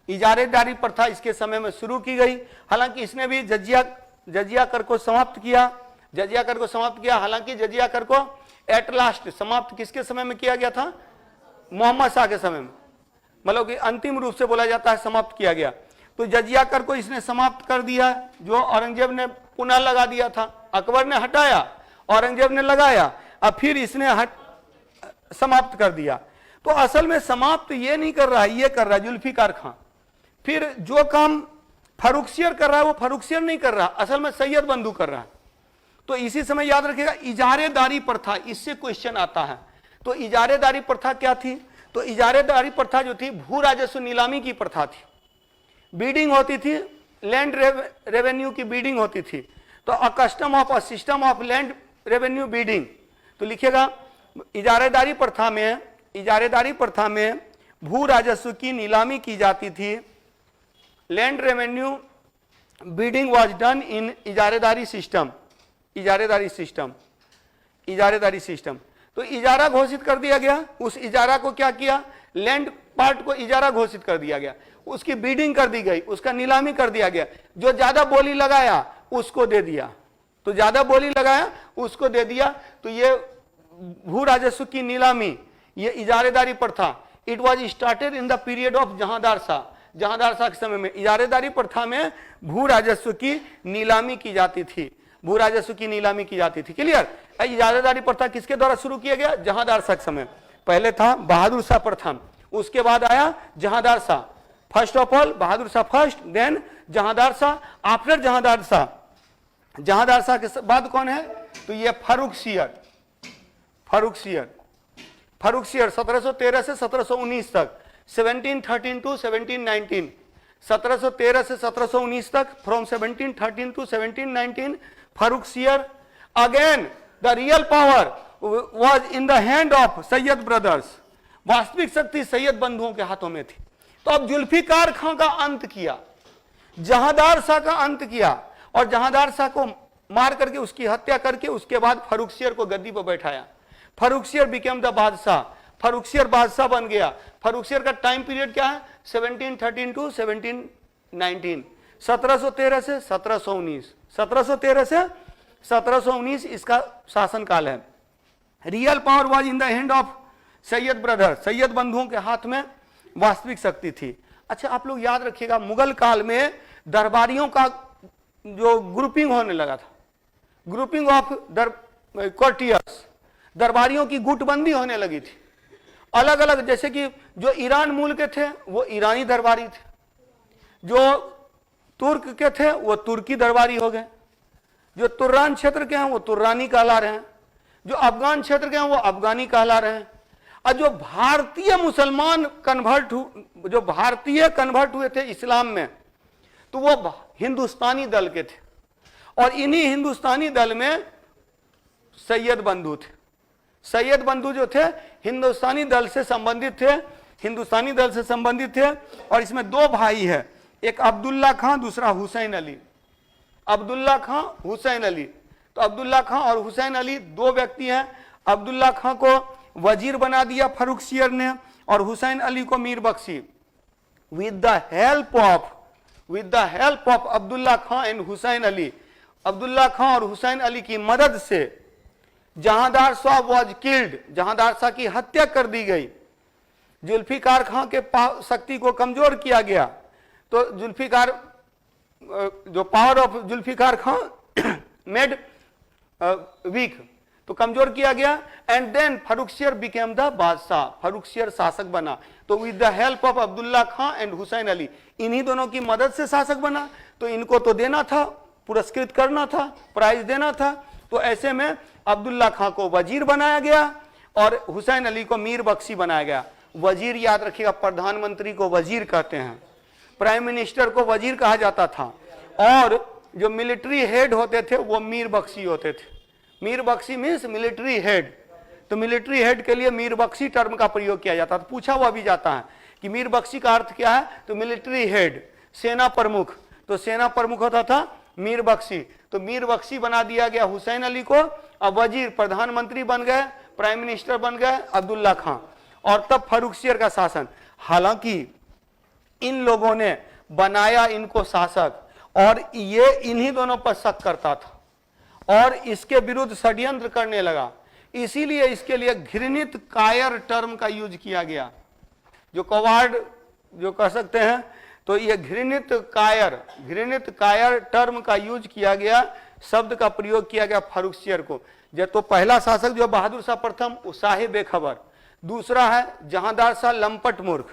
इजारेदारी प्रथा इसके समय में शुरू की गई। हालांकि इसने भी जजिया कर को समाप्त किया, जजिया कर को समाप्त किया। हालांकि जजिया कर को एट लास्ट समाप्त किसके समय में किया गया था? मोहम्मद शाह के समय में, मतलब कि अंतिम रूप से बोला जाता है समाप्त किया गया। तो जजिया कर को इसने समाप्त कर दिया, जो औरंगजेब ने पुनः लगा दिया था। अकबर ने हटाया, औरंगजेब ने लगाया, अब फिर इसने समाप्त कर दिया। तो असल में समाप्त ये नहीं कर रहा है, ये कर रहा है जुल्फिकार खां। फिर जो काम फर्रुखसियर कर रहा है वो फर्रुखसियर नहीं कर रहा, असल में सैयद बंधु कर रहा है। तो इसी समय याद रखिएगा इजारेदारी प्रथा, इससे क्वेश्चन आता है। तो इजारेदारी प्रथा क्या थी? तो इजारेदारी प्रथा जो थी भू राजस्व नीलामी की प्रथा थी। बीडिंग होती थी, लैंड रेवेन्यू की बीडिंग होती थी। तो a custom of a system of land revenue bidding. तो लिखिएगा इजारेदारी प्रथा में भू राजस्व की नीलामी की जाती थी। Land revenue bidding was done in ijaredari system. तो इजारा घोषित कर दिया गया। उस इजारा को क्या किया? लैंड पार्ट को इजारा घोषित कर दिया गया, उसकी बीडिंग कर दी गई, उसका नीलामी कर दिया गया। जो ज्यादा बोली लगाया उसको दे दिया, तो ज्यादा बोली लगाया उसको दे दिया। तो ये भू राजस्व की नीलामी, ये इजारेदारी प्रथा, it was started in the period of Jahandar Shah. Jahandar Shah के समय में इजारेदारी प्रथा में भू राजस्व की नीलामी की जाती थी, भू राजस्व की नीलामी की जाती थी। क्लियर? इजारेदारी प्रथा किसके द्वारा शुरू किया गया? जहांदार शाह के समय। पहले था बहादुर शाह प्रथम, उसके बाद आया Jahandar Shah. First of all Bahadur Shah first, then Jahandar Shah, after Jahandar Shah. Jahandar Shah के बाद कौन है? तो ये फर्रुखसियर 1713 से 1719 तक, 1713 टू 1719, 1713 से 1719 तक, from 1713 to 1719 Farrukhsiyar. Again the real power was in the hand of Sayyid brothers. वास्तविक शक्ति सैयद बंधुओं के हाथों में थी। तो अब जुल्फिकार खां का अंत किया, जहांदार शाह का अंत किया, और जहांदार शाह को मार करके उसकी हत्या करके उसके बाद फर्रुखसियर को गद्दी पर बैठाया। फर्रुखसियर बिकेम द बादशाह, फर्रुखसियर बादशाह बन गया। फर्रुखसियर का टाइम पीरियड क्या है? 1713 टू 1719, 1713 से 1719, 1713 से 1719 इसका शासन काल है। Real power was in the hand of Syed brother, Syed बंधुओं के हाथ में वास्तविक शक्ति थी। अच्छा, आप लोग याद रखिएगा मुगल काल में दरबारियों का जो ग्रुपिंग होने लगा था, ग्रुपिंग ऑफ कोर्टियर्स, दरबारियों की गुटबंदी होने लगी थी। अलग अलग, जैसे कि जो ईरान मूल के थे वो ईरानी दरबारी थे, जो तुर्क के थे वो तुर्की दरबारी हो गए, जो तुर्रान क्षेत्र के हैं वो तुर्रानी कहला रहे हैं, जो अफगान क्षेत्र के हैं वो अफगानी कहला रहे हैं। और जो भारतीय मुसलमान कन्वर्ट हुए थे इस्लाम में, तो वो हिंदुस्तानी दल के थे। और इन्हीं हिंदुस्तानी दल में सैयद बंधु थे। सैयद बंधु जो थे हिंदुस्तानी दल से संबंधित थे, और इसमें दो भाई है, एक अब्दुल्ला खां, दूसरा हुसैन अली। अब्दुल्ला खां, हुसैन अली। तो अब्दुल्ला खां और हुसैन अली दो व्यक्ति हैं। अब्दुल्ला खां को वजीर बना दिया फर्रुखसियर ने, और हुसैन अली को मीर बख्शी। With the help of Abdullah Khan and Hussain Ali, Abdullah Khan और हुसैन अली की मदद से जहांदार शाह वाज किल्ड, जहांदार शाह की हत्या कर दी गई। जुल्फिकार खां के शक्ति को कमजोर किया गया। तो जुल्फिकार, जो power of Zulfiqar Khan made weak, तो कमजोर किया गया। And then Farrukhsiyar became the badshah, Farrukhsiyar शासक बना। तो with the help of Abdullah Khan and Hussain Ali, इन्हीं दोनों की मदद से शासक बना। तो इनको तो देना था, पुरस्कृत करना था, प्राइज देना था। तो ऐसे में अब्दुल्ला खां को वजीर बनाया गया और हुसैन अली को मीर बख्शी बनाया गया। वजीर याद रखिएगा, प्रधानमंत्री को वजीर कहते हैं, प्राइम मिनिस्टर को वजीर कहा जाता था, और जो मिलिट्री हेड होते थे वो मीर बख्शी होते थे। Mir Bakhshi means military head. तो मिलिट्री हेड के लिए मीर बख्शी टर्म का प्रयोग किया जाता था। पूछा हुआ भी जाता है कि मीर बख्शी का अर्थ क्या है? तो मिलिट्री हेड, सेना प्रमुख। तो सेना प्रमुख होता था मीर बख्शी। तो मीर बख्शी बना दिया गया हुसैन अली को, अब वजीर प्रधानमंत्री बन गए, प्राइम मिनिस्टर बन गए अब्दुल्ला खां, और तब फारूखसियर का शासन। हालांकि इन लोगों ने बनाया इनको शासक, और ये इन्हीं दोनों पर शक करता था और इसके विरुद्ध षड्यंत्र करने लगा। इसीलिए इसके लिए घृणित कायर टर्म का यूज किया गया, जो कवार्ड जो कह सकते हैं, तो ये घृणित कायर टर्म का यूज किया गया, शब्द का प्रयोग किया गया फारूखसियर को। जब तो पहला शासक जो बहादुर शाह प्रथम, वो शाहे बेखबर, दूसरा है जहांदार शाह लंपट मूर्ख,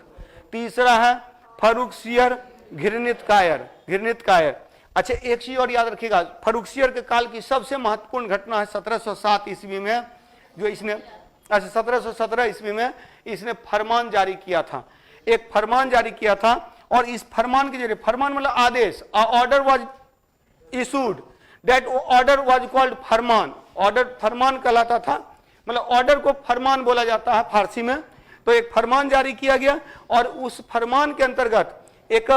तीसरा है फारूखसियर घृणित कायर। अच्छा, एक चीज और याद रखिएगा, फारूखसियर के काल की सबसे महत्वपूर्ण घटना है 1707 ईस्वी में, जो इसने 1717 ईस्वी में इसने फरमान जारी किया था। एक फरमान जारी किया था, और इस फरमान के जरिए, फरमान मतलब आदेश, order was issued, that order was called farman. Order फरमान कहलाता था, मतलब ऑर्डर को फरमान बोला जाता है फारसी में। तो एक फरमान जारी किया गया, और उस फरमान के अंतर्गत एक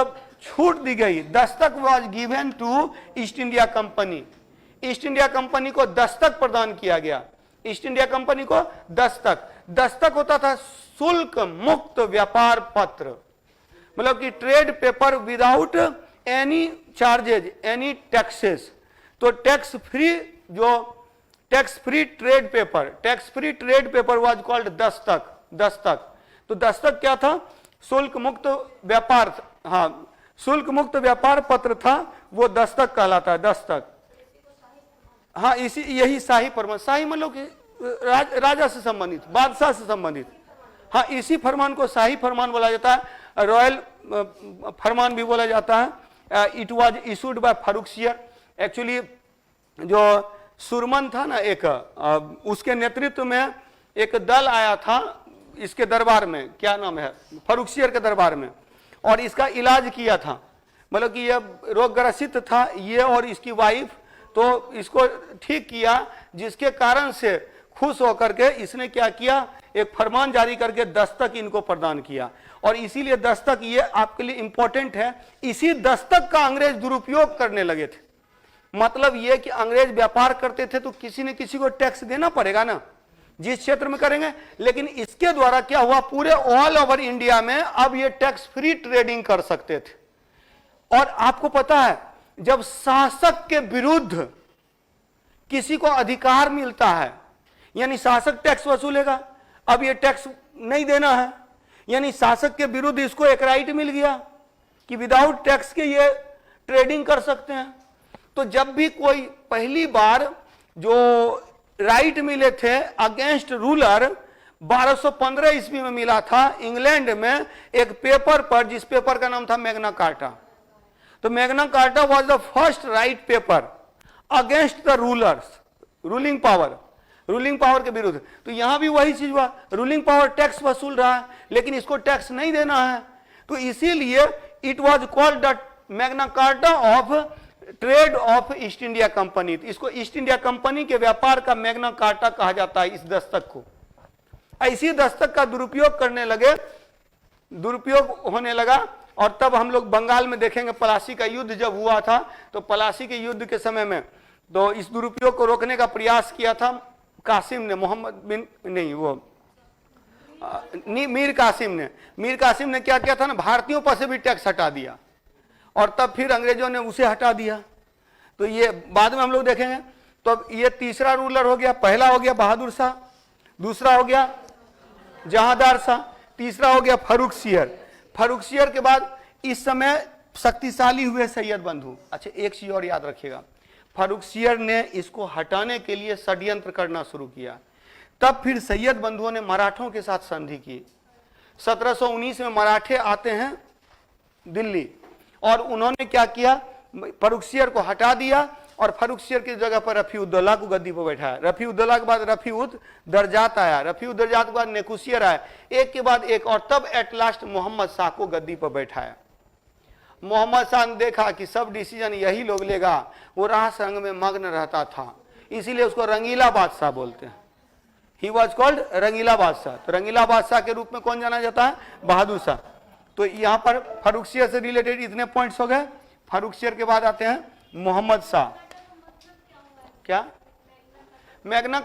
छूट दी गई, dastak was given to East India Company. East India Company को दस्तक प्रदान किया गया, ईस्ट इंडिया कंपनी को दस्तक होता था शुल्क मुक्त व्यापार पत्र, मतलब कि trade paper without any charges, any taxes. तो tax free trade paper was called dastak. तो दस्तक क्या था? शुल्क मुक्त व्यापार, हाँ, शुल्क मुक्त व्यापार पत्र था, वो दस्तक कहलाता है, दस्तक। हाँ, यही शाही फरमान, शाही मतलब कि राजा से संबंधित, बादशाह से संबंधित। हाँ, इसी फरमान को शाही फरमान बोला जाता है, रॉयल फरमान भी बोला जाता है। It was issued by Farrukhsiyar. Actually जो सुरमन था ना एक, उसके नेतृत्व में एक दल आया था इसके दरबार में, क्या नाम है, फारूखसियर के दरबार में, और इसका इलाज किया था। मतलब कि यह रोगग्रसित था, ये और इसकी वाइफ, तो इसको ठीक किया, जिसके कारण से खुश होकर के इसने क्या किया, एक फरमान जारी करके दस्तक इनको प्रदान किया। और इसीलिए दस्तक ये आपके लिए इंपॉर्टेंट है, इसी दस्तक का अंग्रेज दुरुपयोग करने लगे थे। मतलब ये कि अंग्रेज व्यापार करते थे तो किसी न किसी को टैक्स देना पड़ेगा ना, जिस क्षेत्र में करेंगे। लेकिन इसके द्वारा क्या हुआ, पूरे ऑल ओवर इंडिया में अब ये टैक्स फ्री ट्रेडिंग कर सकते थे। और आपको पता है, जब शासक के विरुद्ध किसी को अधिकार मिलता है, यानी शासक टैक्स वसूलेगा, अब ये टैक्स नहीं देना है, यानी शासक के विरुद्ध इसको एक राइट मिल गया कि विदाउट टैक्स के ये ट्रेडिंग कर सकते हैं। तो जब भी कोई पहली बार जो राइट मिले थे अगेंस्ट रूलर 1215 ईस्वी में मिला था इंग्लैंड में, एक पेपर पर, जिस पेपर का नाम था मैग्ना कार्टा। तो Magna carta was the first right paper against the rulers, ruling power के विरुद्ध। तो यहां भी वही चीज हुआ, रूलिंग पावर टैक्स वसूल रहा है, लेकिन इसको टैक्स नहीं देना है। तो इसीलिए it was called the Magna carta of trade off East India company. इसको ईस्ट इंडिया कंपनी के व्यापार का मैग्ना कार्टा कहा जाता है, इस दस्तक को। ऐसी दस्तक का दुरुपयोग होने लगा। और तब हम लोग बंगाल में देखेंगे, पलासी का युद्ध जब हुआ था, तो पलासी के युद्ध के समय में तो इस दुरुपयोग को रोकने का प्रयास किया था कासिम ने, मीर कासिम ने क्या किया था ना, भारतीयों पर से भी टैक्स हटा दिया, और तब फिर अंग्रेजों ने उसे हटा दिया। तो ये बाद में हम लोग देखेंगे। तो अब ये तीसरा रूलर हो गया, पहला हो गया बहादुर शाह, दूसरा हो गया जहांदार शाह, तीसरा हो गया फारूखसियर के बाद इस समय शक्तिशाली हुए सैयद बंधु। अच्छा, एक चीज और याद रखिएगा, फारूखसियर ने इसको हटाने के लिए षड्यंत्र करना शुरू किया। तब फिर सैयद बंधुओं ने मराठों के साथ संधि की। 1719 में मराठे आते हैं दिल्ली, और उन्होंने क्या किया, फारूखसियर को हटा दिया और फारूखसियर की जगह पर रफी-उद-दौला को गद्दी पर बैठाया। रफी-उद-दौला के बाद रफी-उद-दरजात आया, रफी-उद-दरजात के बाद नेकुसियर आया, एक के बाद एक, और तब एट लास्ट मोहम्मद शाह को गद्दी पर बैठाया। मोहम्मद शाह ने देखा कि सब डिसीजन यही लोग लेगा, वो रास रंग में मग्न रहता था, इसीलिए उसको रंगीला बादशाह बोलते हैं। ही वॉज कॉल्ड रंगीला बादशाह। तो रंगीला बादशाह के रूप में कौन जाना जाता है, बहादुर शाह। तो यहां पर फारूखसियर से रिलेटेड इतने पॉइंट्स हो गए। फारूखसियर के बाद आते हैं मोहम्मद शाह। क्या मैग्ना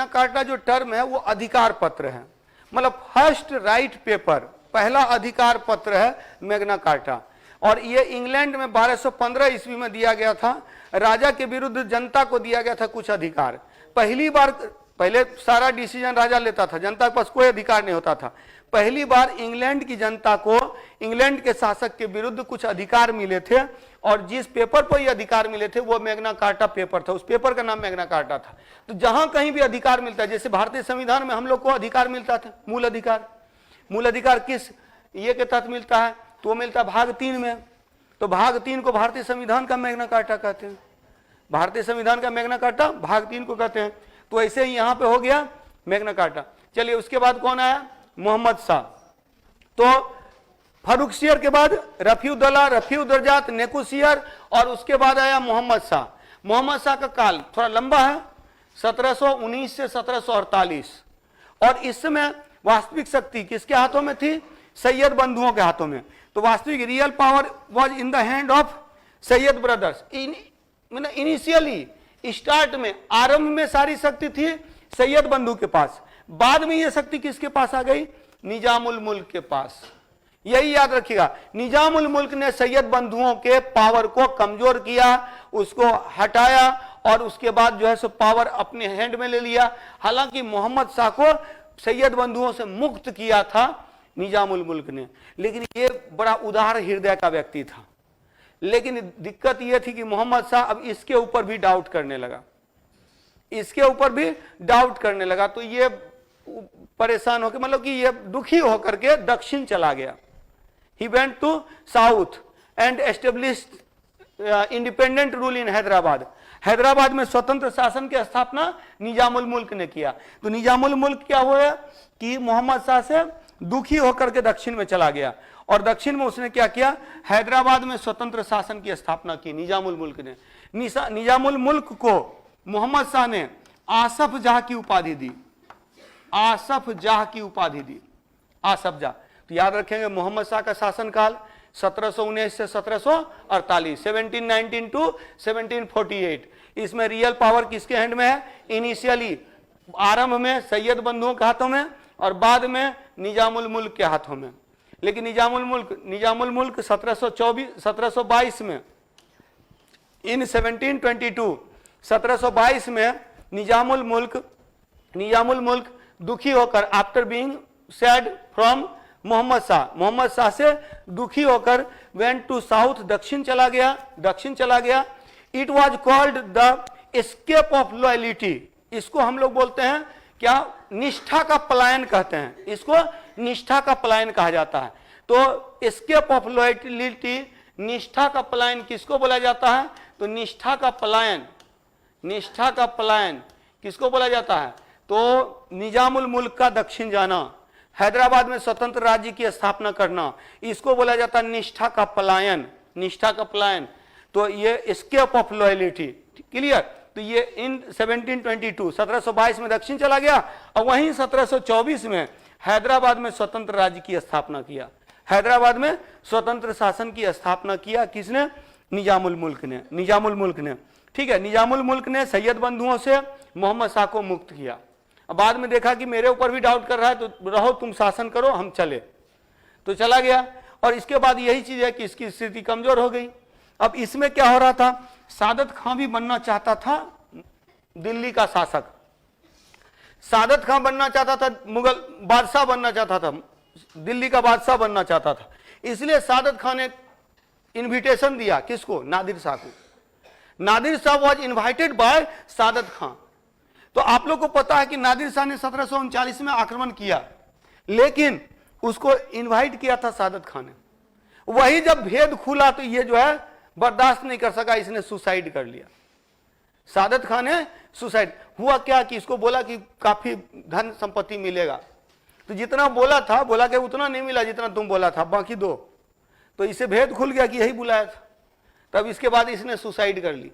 कार्टा जो टर्म है वो अधिकार पत्र है, मतलब फर्स्ट राइट पेपर, पहला अधिकार पत्र है मैग्ना कार्टा। और ये इंग्लैंड में 1215 ईस्वी में दिया गया था। राजा के विरुद्ध जनता को दिया गया था कुछ अधिकार। पहली बार, पहले सारा डिसीजन राजा लेता था, जनता के पास कोई अधिकार नहीं होता था। पहली बार इंग्लैंड की जनता को इंग्लैंड के शासक के विरुद्ध कुछ अधिकार मिले थे, और जिस पेपर पर ये अधिकार मिले थे वो मैग्ना कार्टा पेपर था। उस पेपर का नाम मैग्ना कार्टा था। तो जहां कहीं भी अधिकार मिलता है, जैसे भारतीय संविधान में हम लोग को अधिकार मिलता था, मूल अधिकार किस ये के तहत मिलता है, तो वो मिलता है भाग 3 में। तो भाग 3 को भारतीय संविधान का मैग्ना कार्टा कहते हैं। भारतीय संविधान का मैग्ना कार्टा भाग 3 को कहते हैं। तो ऐसे ही यहां पे हो गया मैग्ना कार्टा। चलिए उसके बाद कौन आया? मोहम्मद शाह। तो फर्रुखसियर के बाद रफीउद्दौला, रफीउद्दर्जात, नेकुसियर, और उसके बाद आया मोहम्मद शाह। मोहम्मद शाह का काल थोड़ा लंबा है, 1719 से 1748, और इस समय वास्तविक शक्ति किसके हाथों में थी? सैयद बंधुओं के हाथों में। तो वास्तविक real power was in the hand of Sayyid brothers. Initially start में, आरंभ में सारी शक्ति थी सैयद बंधु के पास। बाद में यह शक्ति किसके पास आ गई? निजामुल मुल्क के पास। यही याद रखिएगा, निजामुल मुल्क ने सैयद बंधुओं के पावर को कमजोर किया, उसको हटाया, और उसके बाद जो है सो पावर अपने हैंड में ले लिया। हालांकि मोहम्मद शाह को सैयद बंधुओं से मुक्त किया था निजामुल मुल्क ने, लेकिन ये बड़ा उदार हृदय का व्यक्ति था। लेकिन दिक्कत यह थी कि मोहम्मद शाह अब इसके ऊपर भी डाउट करने लगा, तो ये परेशान होकर, मतलब कि ये दुखी होकर के दक्षिण चला गया। He went to south and established independent rule in Hyderabad. Hyderabad में स्वतंत्र शासन की स्थापना निजामुल मुल्क ने किया। तो निजामुल मुल्क क्या हुआ कि मोहम्मद शाह से दुखी होकर के दक्षिण में चला गया, और दक्षिण में उसने क्या किया? हैदराबाद में स्वतंत्र शासन की स्थापना की निजामुल मुल्क ने। निजामुल मुल्क को मोहम्मद शाह ने आसफ जाह की उपाधि दी। आसफ जाह। तो याद रखेंगे मोहम्मद शाह का शासनकाल 1719 से 1748, 1719 टू 1748। इसमें रियल पावर किसके हैंड में है? इनिशियली आरंभ में सैयद बंधुओं के हाथों में, और बाद में निजामुल मुल्क के हाथों में। लेकिन निजामुल मुल्क 1722 में, इन 1722 में निजामुल मुल्क दुखी होकर, after being sad from Mohammad Shah से दुखी होकर वेंट टू साउथ, दक्षिण चला गया। It was called the escape of loyalty. इसको हम लोग बोलते हैं क्या? निष्ठा का पलायन कहते हैं। इसको निष्ठा का पलायन कहा जाता है। तो एस्केप ऑफ लॉयलिटी, निष्ठा का पलायन किसको बोला जाता है? तो निष्ठा का पलायन किसको बोला जाता है? तो निजामुल मुल्क का दक्षिण जाना, हैदराबाद में स्वतंत्र राज्य की स्थापना करना, इसको बोला जाता है निष्ठा का पलायन। तो ये एस्केप ऑफ लॉयलिटी, क्लियर? तो ये इन 1722 में दक्षिण चला गया, और वहीं 1724 में हैदराबाद में स्वतंत्र राज्य की स्थापना किया। हैदराबाद में स्वतंत्र शासन की स्थापना किया किसने? निजामुल मुल्क ने। ठीक है, निजामुल मुल्क ने सैयद बंधुओं से मोहम्मद शाह को मुक्त किया। अब बाद में देखा कि मेरे ऊपर भी डाउट कर रहा है, तो रहो तुम शासन करो, हम चले, तो चला गया। और इसके बाद यही चीज है कि इसकी स्थिति कमजोर हो गई। अब इसमें क्या हो रहा था? सादत खां भी बनना चाहता था दिल्ली का शासक। सादत खां बनना चाहता था, मुगल बादशाह बनना चाहता था, दिल्ली का बादशाह बनना चाहता था। इसलिए सादत खां ने इनविटेशन दिया किसको? नादिर शाह को। Nadir Shah was invited by Saadat Khan. तो आप लोग को पता है कि नादिर शाह ने 1739 में आक्रमण किया, लेकिन उसको इनवाइट किया था सादत खां ने। वही जब भेद खुला तो ये जो है बर्दाश्त नहीं कर सका, इसने सुसाइड कर लिया। सादत खां ने सुसाइड। हुआ क्या कि इसको बोला कि काफी धन संपत्ति मिलेगा, तो जितना बोला कि उतना नहीं मिला जितना तुम बोला था, बाकी दो। तो इसे भेद खुल गया कि यही बुलाया था। तब इसके बाद इसने सुसाइड कर ली।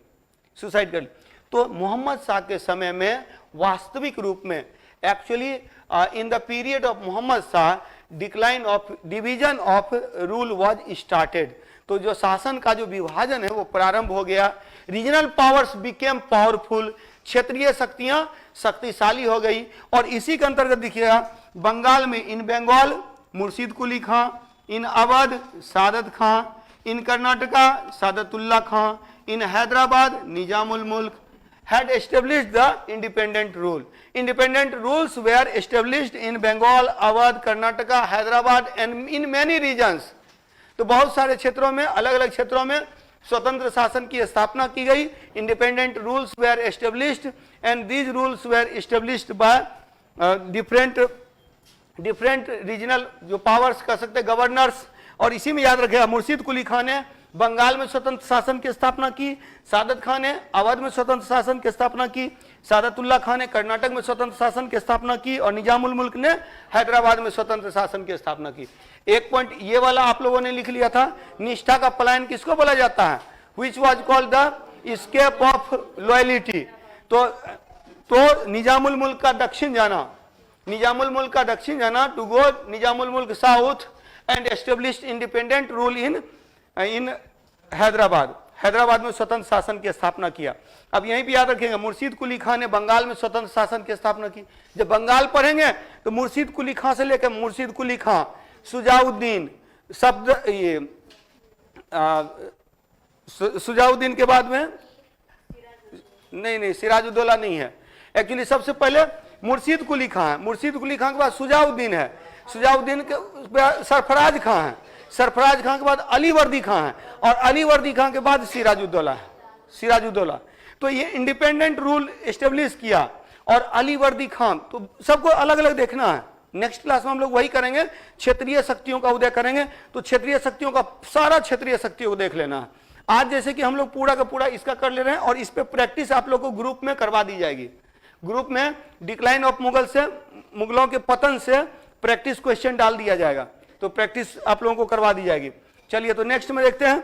तो मोहम्मद शाह के समय में वास्तविक रूप में actually in the period of Mohammad Shah division of rule was started. तो जो शासन का जो विभाजन है वो प्रारंभ हो गया। रीजनल पावर्स बिकेम पावरफुल, क्षेत्रीय शक्तियां शक्तिशाली हो गई। और इसी के अंतर्गत देखिएगा, बंगाल में इन बंगाल मुर्शीद कुली खां, इन अवध सादत खां, इन कर्नाटका सादतुल्ला खां, इन हैदराबाद निजामुल मुल्क had established the independent rule. Independent rules were established in Bengal, Awadh, Karnataka, Hyderabad and in many regions. तो बहुत सारे क्षेत्रों में, अलग अलग क्षेत्रों में स्वतंत्र शासन की स्थापना की गई। Independent rules were established and these rules were established by different regional जो powers कह सकते हैं, गवर्नर्स। और इसी में याद रखेगा, मुर्शीद कुली खान ने बंगाल में स्वतंत्र शासन की स्थापना की, सादत खान ने अवध में स्वतंत्र शासन की स्थापना की, सादतुल्ला खान ने कर्नाटक में स्वतंत्र शासन की स्थापना की और निजामुल मुल्क ने हैदराबाद में स्वतंत्र शासन की स्थापना की। एक पॉइंट ये वाला आप लोगों ने लिख लिया था, निष्ठा का पलायन किसको बोला जाता है, which was called the escape of loyalty. तो निजामुल मुल्क का दक्षिण जाना, निजामुल मुल्क का दक्षिण जाना, टू गो निजामुल मुल्क south and established independent rule in Hyderabad में स्वतंत्र शासन की स्थापना किया। अब यहीं पे याद रखेंगे, मुर्शीद कुली खान ने बंगाल में स्वतंत्र शासन की स्थापना की। जब बंगाल पढ़ेंगे तो मुर्शीद कुली खान से लेकर मुर्शीद कुली खान, सुजाउद्दीन, सुजाउद्दीन के बाद में नहीं सिराजुद्दौला नहीं है, एक्चुअली सबसे पहले मुर्शीद कुली खान है, मुर्शीद कुली खान के बाद सुजाउद्दीन है, सुजाउद्दीन के बाद सरफराज खान है, सरफराज खान के बाद अली वर्दी खान है और अली वर्दी खान के बाद सिराजुद्दौला है, सिराजुद्दौला। तो ये इंडिपेंडेंट रूल एस्टेब्लिश किया और अली वर्दी खान, तो सबको अलग अलग देखना है। नेक्स्ट क्लास में हम लोग वही करेंगे, क्षेत्रीय शक्तियों का उदय करेंगे, तो क्षेत्रीय शक्तियों का सारा क्षेत्रीय शक्तियों को देख लेना है। आज जैसे कि हम लोग पूरा का पूरा इसका कर ले रहे हैं और इस पे प्रैक्टिस आप लोग को ग्रुप में करवा दी जाएगी। ग्रुप में डिक्लाइन ऑफ मुगल से, मुगलों के पतन से प्रैक्टिस क्वेश्चन डाल दिया जाएगा, तो प्रैक्टिस आप लोगों को करवा दी जाएगी। चलिए तो नेक्स्ट में देखते हैं,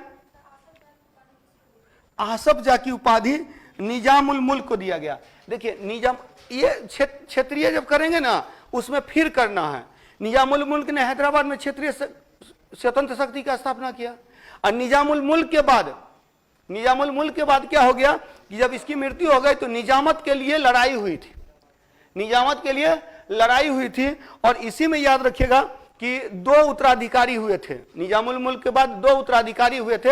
आसफ जा की उपाधि निजामुल मुल्क को दिया गया। देखिए निजाम, ये क्षेत्रीय जब करेंगे ना उसमें फिर करना है। निजामुल मुल्क ने हैदराबाद में क्षेत्रीय स्वतंत्र शक्ति का स्थापना किया और निजामुल मुल्क के बाद क्या हो गया कि जब इसकी मृत्यु हो गई तो निजामत के लिए लड़ाई हुई थी, निजामत के लिए लड़ाई हुई थी। और इसी में याद रखिएगा कि दो उत्तराधिकारी हुए थे, निजामुल मुल्क के बाद दो उत्तराधिकारी हुए थे।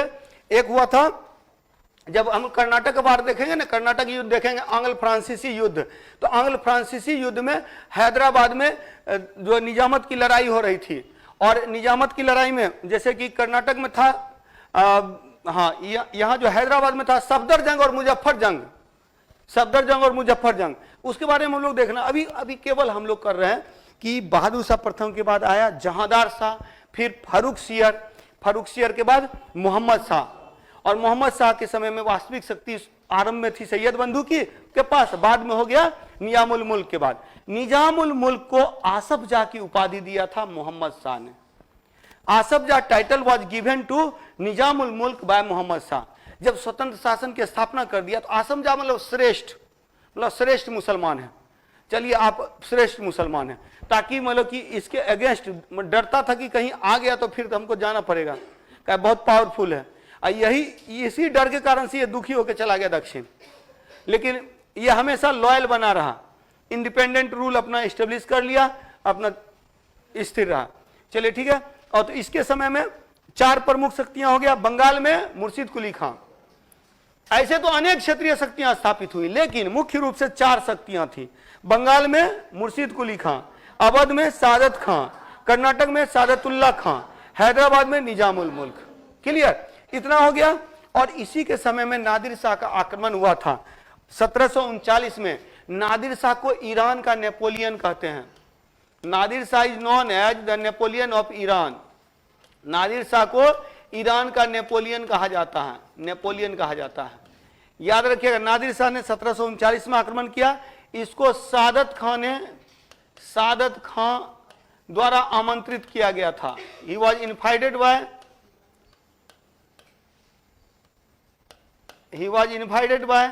एक हुआ था, जब हम कर्नाटक का बार देखेंगे ना, कर्नाटक युद्ध देखेंगे, आंग्ल फ्रांसीसी युद्ध, तो आंग्ल फ्रांसीसी युद्ध में हैदराबाद में जो निजामत की लड़ाई हो रही थी, और निजामत की लड़ाई में जैसे कि कर्नाटक में था, यहाँ जो हैदराबाद में था सफदर जंग और मुजफ्फर जंग, सफदर जंग और मुजफ्फर जंग, उसके बारे में हम लोग देखना। अभी केवल हम लोग कर रहे हैं कि बहादुर शाह प्रथम के बाद आया जहांदार शाह, फिर फारूक सियर के बाद मोहम्मद शाह, और मोहम्मद शाह के समय में वास्तविक शक्ति आरंभ में थी सैयद बंधु की के पास, बाद में हो गया निजामुल मुल्क के बाद। निजामुल मुल्क को आसफ जाह की उपाधि दिया था मोहम्मद शाह ने। Asaf Jah title was given to Nizamul Mulk by Mohammad Shah. जब स्वतंत्र शासन की स्थापना कर दिया तो आसफ जाह मतलब श्रेष्ठ मुसलमान है। चलिए आप श्रेष्ठ मुसलमान हैं, ताकि मतलब कि इसके अगेंस्ट डरता था कि कहीं आ गया तो फिर हमको जाना पड़ेगा, क्या बहुत पावरफुल है। यही इसी डर के कारण से ये दुखी होकर चला गया दक्षिण, लेकिन ये हमेशा लॉयल बना रहा, इंडिपेंडेंट रूल अपना एस्टेब्लिश कर लिया, अपना स्थिर रहा। चलिए ठीक है। और तो इसके समय में चार प्रमुख शक्तियां हो गया। बंगाल में मुर्शीद कुली खान, ऐसे तो अनेक क्षेत्रीय शक्तियां स्थापित हुई, लेकिन मुख्य रूप से चार शक्तियां थी। बंगाल में मुर्शीद कुली खान, अवध में सादत खां, कर्नाटक में सादतुल्ला खां, हैदराबाद में निजामुल मुल्क। क्लियर, इतना हो गया। और इसी के समय में नादिर शाह का आक्रमण हुआ था 1739 में। नादिर शाह को ईरान का नेपोलियन कहते हैं। Nadir Shah is known as the Napoleon of Iran. Nadir Shah को ईरान का नेपोलियन कहा जाता है, नेपोलियन कहा जाता है। याद रखिएगा, नादिर शाह ने 1739 में आक्रमण किया। इसको सादत खां द्वारा आमंत्रित किया गया था। ही वॉज इन्वाइटेड बाय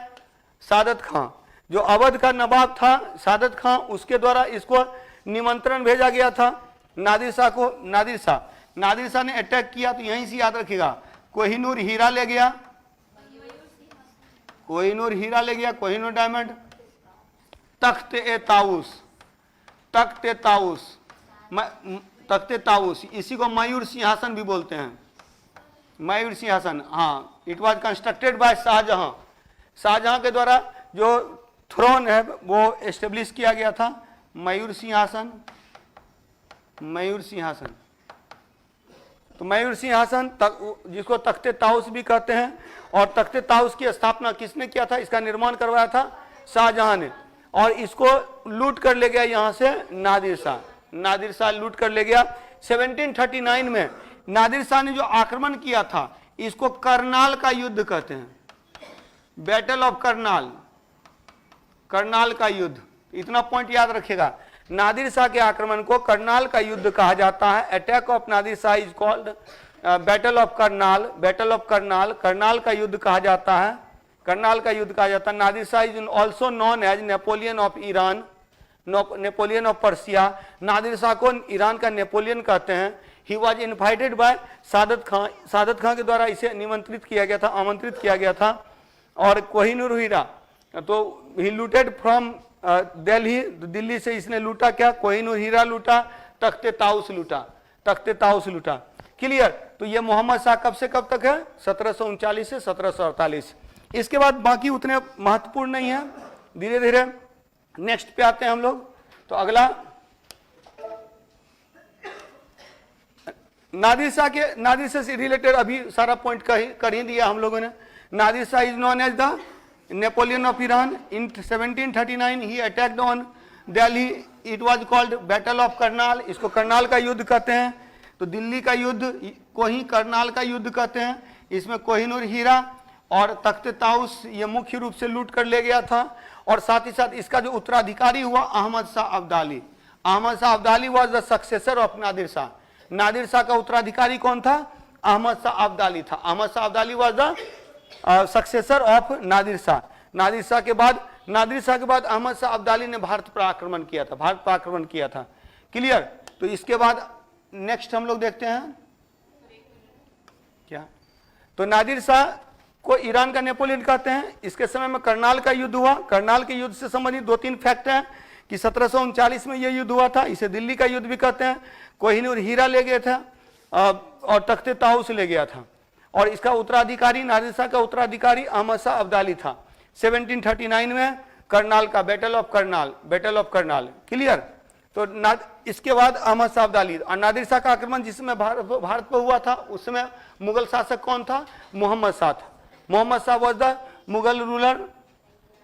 सादत खां, जो अवध का नवाब था सादत खां, उसके द्वारा इसको निमंत्रण भेजा गया था नादिर शाह को। नादिर शाह ने अटैक किया तो यहीं से याद रखिएगा, कोहिनूर हीरा ले गया, कोहिनूर डायमंड, तख्त-ए-ताऊस, तख्त-ए-ताऊस, तख्त-ए-ताऊस, इसी को मयूर सिंहासन भी बोलते हैं, मयूर सिंहासन। हाँ, it was constructed by Shahjahan, Shahjahan के द्वारा जो थ्रोन है वो एस्टेब्लिश किया गया था, मयूर सिंहासन, मयूर सिंहासन। तो मयूर सिंहासन जिसको तख्ते ताऊस भी कहते हैं, और तख्ते ताऊस की स्थापना किसने किया था, इसका निर्माण करवाया था शाहजहां ने, और इसको लूट कर ले गया यहाँ से नादिर शाह, नादिर शाह लूट कर ले गया। 1739 में नादिर शाह ने जो आक्रमण किया था, इसको करनाल का युद्ध कहते हैं, बैटल ऑफ करनाल, करनाल का युद्ध। इतना पॉइंट याद रखिएगा, नादिर शाह के आक्रमण को करनाल का युद्ध कहा जाता है। Attack of Nadir Shah is called battle of Karnal, battle of Karnal, Karnal का युद्ध कहा जाता है, करनाल का युद्ध कहा जाता है। Nadir Shah is also known as Napoleon of Iran, Napoleon of Persia. Nadir Shah को ईरान का नेपोलियन कहते हैं। He was invited by Saadat Khan, Saadat Khan के द्वारा इसे निमंत्रित किया गया था, आमंत्रित किया गया था। और कोहिनूर हीरा, तो ही लूटेड फ्रॉम दिल्ली, दिल्ली से इसने लूटा क्या, कोहिनूर हीरा लूटा, तख्ते ताऊस लूटा, तख्ते ताऊस लूटा। क्लियर। तो ये मोहम्मद शाह कब से कब तक है, 1739 से 1748। इसके बाद बाकी उतने महत्वपूर्ण नहीं है, धीरे धीरे नेक्स्ट पे आते हैं हम लोग। तो अगला नादिर शाह के, नादिर शाह से रिलेटेड अभी सारा पॉइंट कर ही दिया हम लोगों ने। Nadir Shah is known as the Napoleon of Iran. In 1739 he attacked on Delhi, it was called battle of Karnal, इसको करनाल का युद्ध कहते हैं। तो दिल्ली का युद्ध को ही करनाल का युद्ध कहते हैं। इसमें कोहिनूर हीरा और तख्त ताऊस ये मुख्य रूप से लूट कर ले गया था। और साथ ही साथ इसका जो उत्तराधिकारी हुआ Ahmad Shah Abdali, Ahmad Shah Abdali was the successor of Nadir Shah. Nadir Shah का उत्तराधिकारी कौन था, अहमद शाह अब्दाली था। Ahmad Shah Abdali was the successor of Nadir Shah. Nadir Shah के बाद, नादिर शाह के बाद अहमद शाह अब्दाली ने भारत पर आक्रमण किया था, भारत पर आक्रमण किया था। क्लियर। तो इसके बाद नेक्स्ट हम लोग देखते हैं क्या, तो नादिर शाह को ईरान का नेपोलियन कहते हैं। इसके समय में करनाल का युद्ध हुआ। करनाल के युद्ध से संबंधित दो तीन फैक्ट हैं कि 1739 में यह युद्ध हुआ था, इसे दिल्ली का युद्ध भी कहते हैं। कोहिनूर हीरा ले गया था और तख्ते ताऊस ले गया था। और इसका उत्तराधिकारी, नादिर शाह का उत्तराधिकारी अहमद शाह अब्दाली था। 1739 में करनाल का, battle of Karnal, battle of Karnal. Clear. तो इसके बाद अहमद शाह अब्दाली और नादिर शाह का आक्रमण जिसमें भारत पर हुआ था, उस समय मुगल शासक कौन था, मोहम्मद शाह था। Mohammad Shah was the Mughal ruler,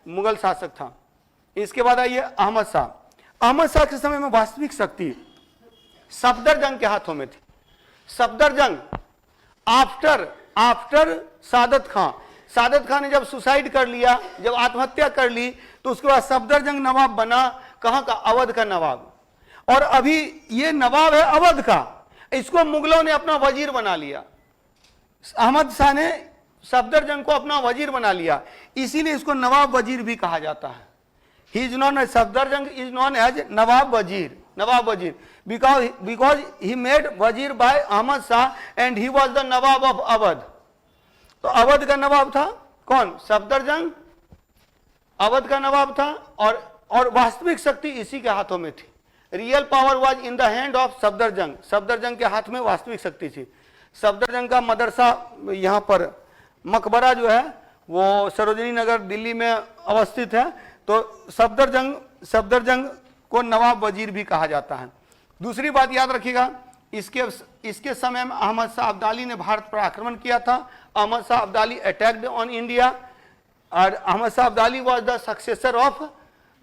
Mughal शासक था। इसके बाद आइए अहमद शाह। अहमद शाह के समय में वास्तविक शक्ति सफदरजंग के हाथों में थी। सफदरजंग आफ्टर सादत खां, सादत खां ने जब सुसाइड कर लिया, जब आत्महत्या कर ली, तो उसके बाद सफदरजंग नवाब बना, कहां का, अवध का नवाब। और अभी ये नवाब है अवध का, इसको मुगलों ने अपना वजीर बना लिया। अहमद शाह ने सफदरजंग को अपना वजीर बना लिया, इसीलिए इसको नवाब वजीर भी कहा जाता है। He is known as, Safdarjung is known as Nawab Wazir, Nawab वजीर, because he made वजीर by Ahmad Shah and he was the Nawab of Awadh. तो अवध का नवाब था कौन, सफदरजंग, अवध का नवाब था। और वास्तविक शक्ति इसी के हाथों में थी। Real power was in the hand of Safdarjung, Safdarjung के हाथ में वास्तविक शक्ति थी। सफदरजंग का मदरसा यहाँ पर, मकबरा जो है वो सरोजनी नगर दिल्ली में अवस्थित है। तो सफदरजंग को नवाब वजीर भी कहा जाता है। दूसरी बात याद रखिएगा, इसके समय में अहमद शाह अब्दाली ने भारत पर आक्रमण किया था। Ahmad Shah Abdali attacked on India और Ahmad Shah Abdali was the successor of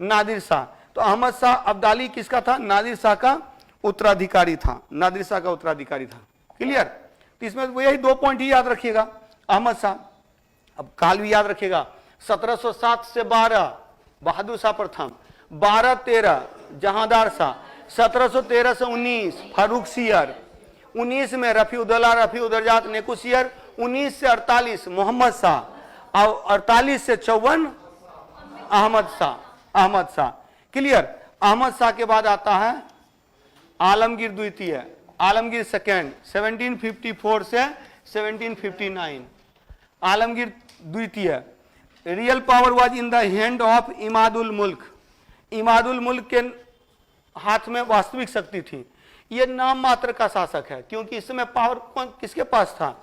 Nadir Shah. तो अहमद शाह अब्दाली किसका था, नादिर शाह का उत्तराधिकारी था, नादिर शाह का उत्तराधिकारी था। क्लियर। तो इसमें वो यही दो पॉइंट ही याद रखिएगा, अहमद शाह। अब काल भी याद रखिएगा, 1707 से 12 बहादुर शाह प्रथम, 12-13 जहांदार शाह, 1713 से 19 फारूक सियर, 19 में रफीउद्दौला रफीउद्दरजात नेकुसियर, 19 से 48 मोहम्मद शाह और 48 से 54 अहमद शाह। क्लियर। अहमद शाह के बाद आता है आलमगीर द्वितीय, आलमगीर सेकेंड, 1754 से 1759। आलमगीर द्वितीय, real power was in the hand of Imadul मुल्क। इमादुल मुल्क के हाथ में वास्तविक शक्ति थी। ये नाम मात्र का शासक है, क्योंकि इस समय पावर किसके पास था?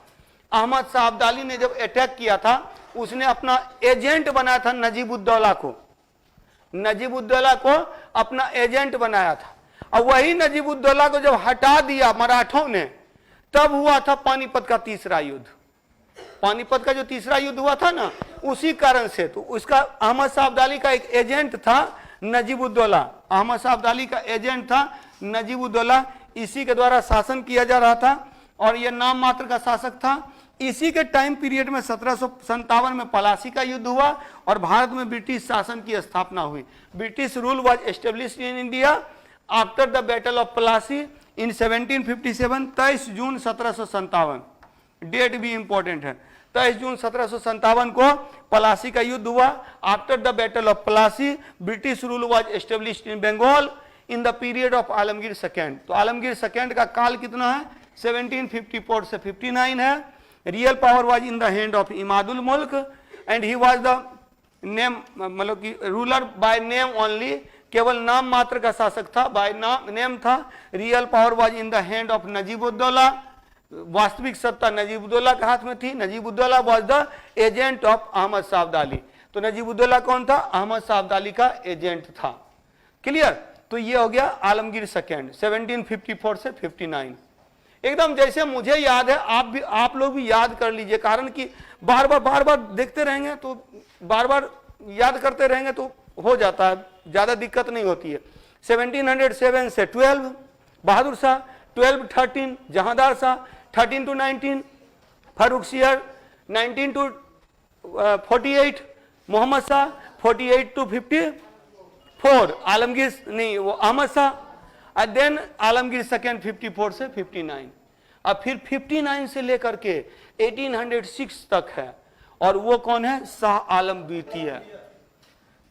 अहमद शाह अब्दाली ने जब अटैक किया था, उसने अपना एजेंट बनाया था नजीबुद्दौला को, नजीबुद्दौला को अपना एजेंट बनाया था। और वही नजीबुद्दौला को जब हटा दिया मराठों ने, तब हुआ था पानीपत का तीसरा युद्ध। पानीपत का जो तीसरा युद्ध हुआ था ना, उसी कारण से। तो उसका अहमद शाह अब्दाली का एक एजेंट था नजीबुद्दौला, अहमद शाह अब्दाली का एजेंट था नजीबुद्दौला, इसी के द्वारा शासन किया जा रहा था और यह नाम मात्र का शासक था। इसी के टाइम पीरियड में 1757 में पलासी का युद्ध हुआ और भारत में ब्रिटिश शासन की स्थापना हुई। British rule was established in India after the battle of Plassey in 1757, 23 June 1757, date भी इंपॉर्टेंट है। 23 जून 1757 को पलासी का युद्ध हुआ। After the battle of Plassey British rule was established in Bengal in the period of Alamgir second. तो आलमगीर सेकेंड का काल कितना है? 1754 से 59 है। Real power was in the hand of Imadul Mulk and he was the name, मतलब कि रूलर बाय नेम ओनली, केवल नाम मात्र का शासक था, बाय नेम था। Real power was in the hand of Najibuddaula, वास्तविक सत्ता नजीबुद्दौला के हाथ में थी। Najibuddaula was the agent of Ahmad Shah Abdali. तो नजीबुद्दौला कौन था? अहमद शाह अब्दाली का एजेंट था। क्लियर? तो ये हो गया आलमगीर सेकेंड 1754 से 59। एकदम जैसे मुझे याद है, आप लोग भी याद कर लीजिए, कारण कि बार बार देखते रहेंगे तो बार बार याद करते रहेंगे तो हो जाता है, ज्यादा दिक्कत नहीं होती है। 1707 से 12 Bahadur Shah, 12-13 Jahandar Shah, 13 to 19 फारूकसियर, 19 to 48 Mohammad Shah, 48 to 54 Alamgir नहीं वो अहमद शाह, और देन आलमगीर सेकेंड 54 से 59। अब फिर 59 से लेकर के 1806 तक है, और वो कौन है? शाह आलम द्वितीय।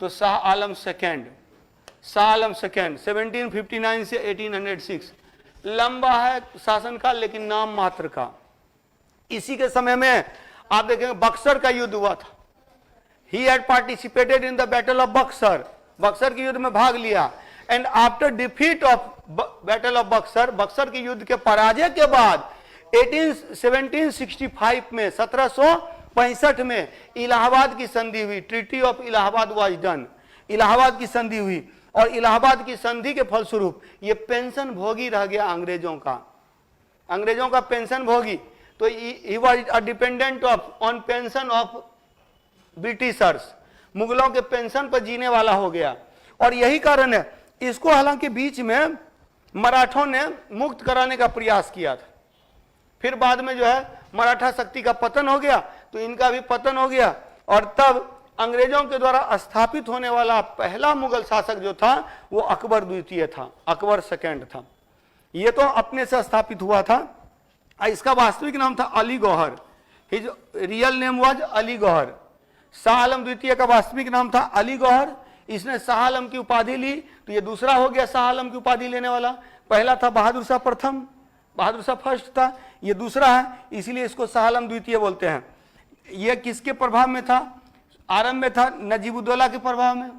तो शाह आलम सेकेंड, शाह आलम सेकेंड 1759 से 1806, लंबा है शासनकाल लेकिन नाम मात्र का। इसी के समय में आप देखेंगे बक्सर का युद्ध हुआ था। He had participated in the battle of Buxar, Buxar के युद्ध में भाग लिया। And after defeat of battle of Buxar, Buxar के युद्ध के पराजय के बाद 1765 में 1765 में इलाहाबाद की संधि हुई। Treaty of Allahabad was done, Allahabad की संधि हुई, और इलाहाबाद की संधि के फलस्वरूप ये पेंशन भोगी रह गया अंग्रेजों का पेंशन भोगी। तो he was a dependent on pension of Britishers, मुगलों के पेंशन पर जीने वाला हो गया। और यही कारण है इसको हालांकि बीच में मराठों ने मुक्त कराने का प्रयास किया था, फिर बाद में जो है मराठा शक्ति का पतन हो गया, तो इनका भी पतन हो गया। और तब अंग्रेजों के द्वारा स्थापित होने वाला पहला मुगल शासक जो था वो अकबर द्वितीय था, अकबर सेकेंड था। ये तो अपने से स्थापित हुआ था। इसका वास्तविक नाम था Ali Gauhar, his real name was Ali Gauhar. Shah Alam द्वितीय का वास्तविक नाम था अली गौहर। इसने शाह आलम की उपाधि ली, तो ये दूसरा हो गया शाह आलम की उपाधि लेने वाला। पहला था बहादुर शाह प्रथम, बहादुर शाह फर्स्ट था, ये दूसरा है, इसलिए इसको शाह आलम द्वितीय बोलते हैं। ये किसके प्रभाव में था? आरंभ में था नजीबुद्दौला के प्रभाव में,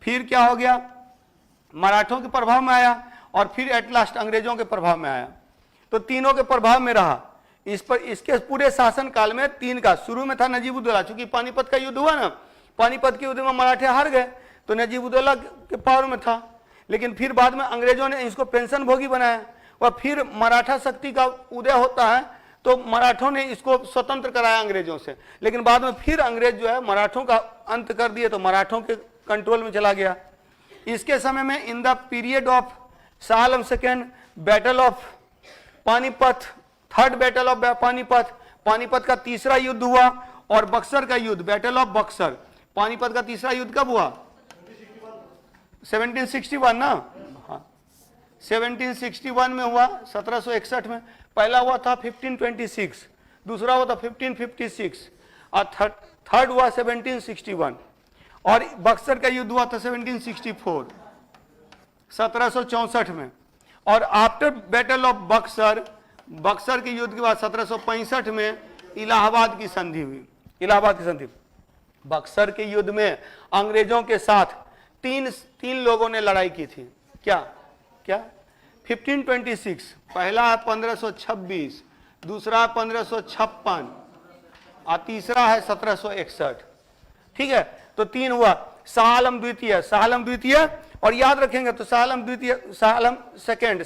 फिर क्या हो गया? मराठों के प्रभाव में आया, और फिर एट लास्ट अंग्रेजों के प्रभाव में आया। तो तीनों के प्रभाव में रहा। इस पर इसके पूरे शासन काल में तीन का, शुरू में था नजीबुद्दौला, चूंकि पानीपत का युद्ध हुआ ना, पानीपत के युद्ध में मराठे हार गए तो नजीबुद्दौला के पावर में था, लेकिन फिर बाद में अंग्रेजों ने इसको पेंशन भोगी बनाया, और फिर मराठा शक्ति का उदय होता है तो मराठों ने इसको स्वतंत्र कराया अंग्रेजों से। लेकिन बाद में फिर अंग्रेज जो है मराठों का अंत कर दिए, तो मराठों के कंट्रोल में चला गया। इसके समय में इन the period of Shah Alam second, battle of Panipat, third battle of Panipat, Panipat का तीसरा युद्ध हुआ, और बक्सर का युद्ध, बैटल ऑफ बक्सर। पानीपत का तीसरा युद्ध कब हुआ? 1761 ना, हाँ 1761 में हुआ, 1761 में। पहला हुआ था 1526, दूसरा हुआ था 1556, और थर्ड हुआ 1761, और बक्सर का युद्ध हुआ था 1764, 1764 में। और after battle of Buxar, Buxar के युद्ध के बाद 1765 में इलाहाबाद की संधि हुई। इलाहाबाद की संधि, बक्सर के युद्ध में अंग्रेजों के साथ तीन लोगों ने लड़ाई की थी। क्या क्या 1526, पहला है 1526, दूसरा है 1556 और तीसरा है 1761। ठीक है, तो 3 हुआ। शाह आलम द्वितीय, और याद रखेंगे तो शाह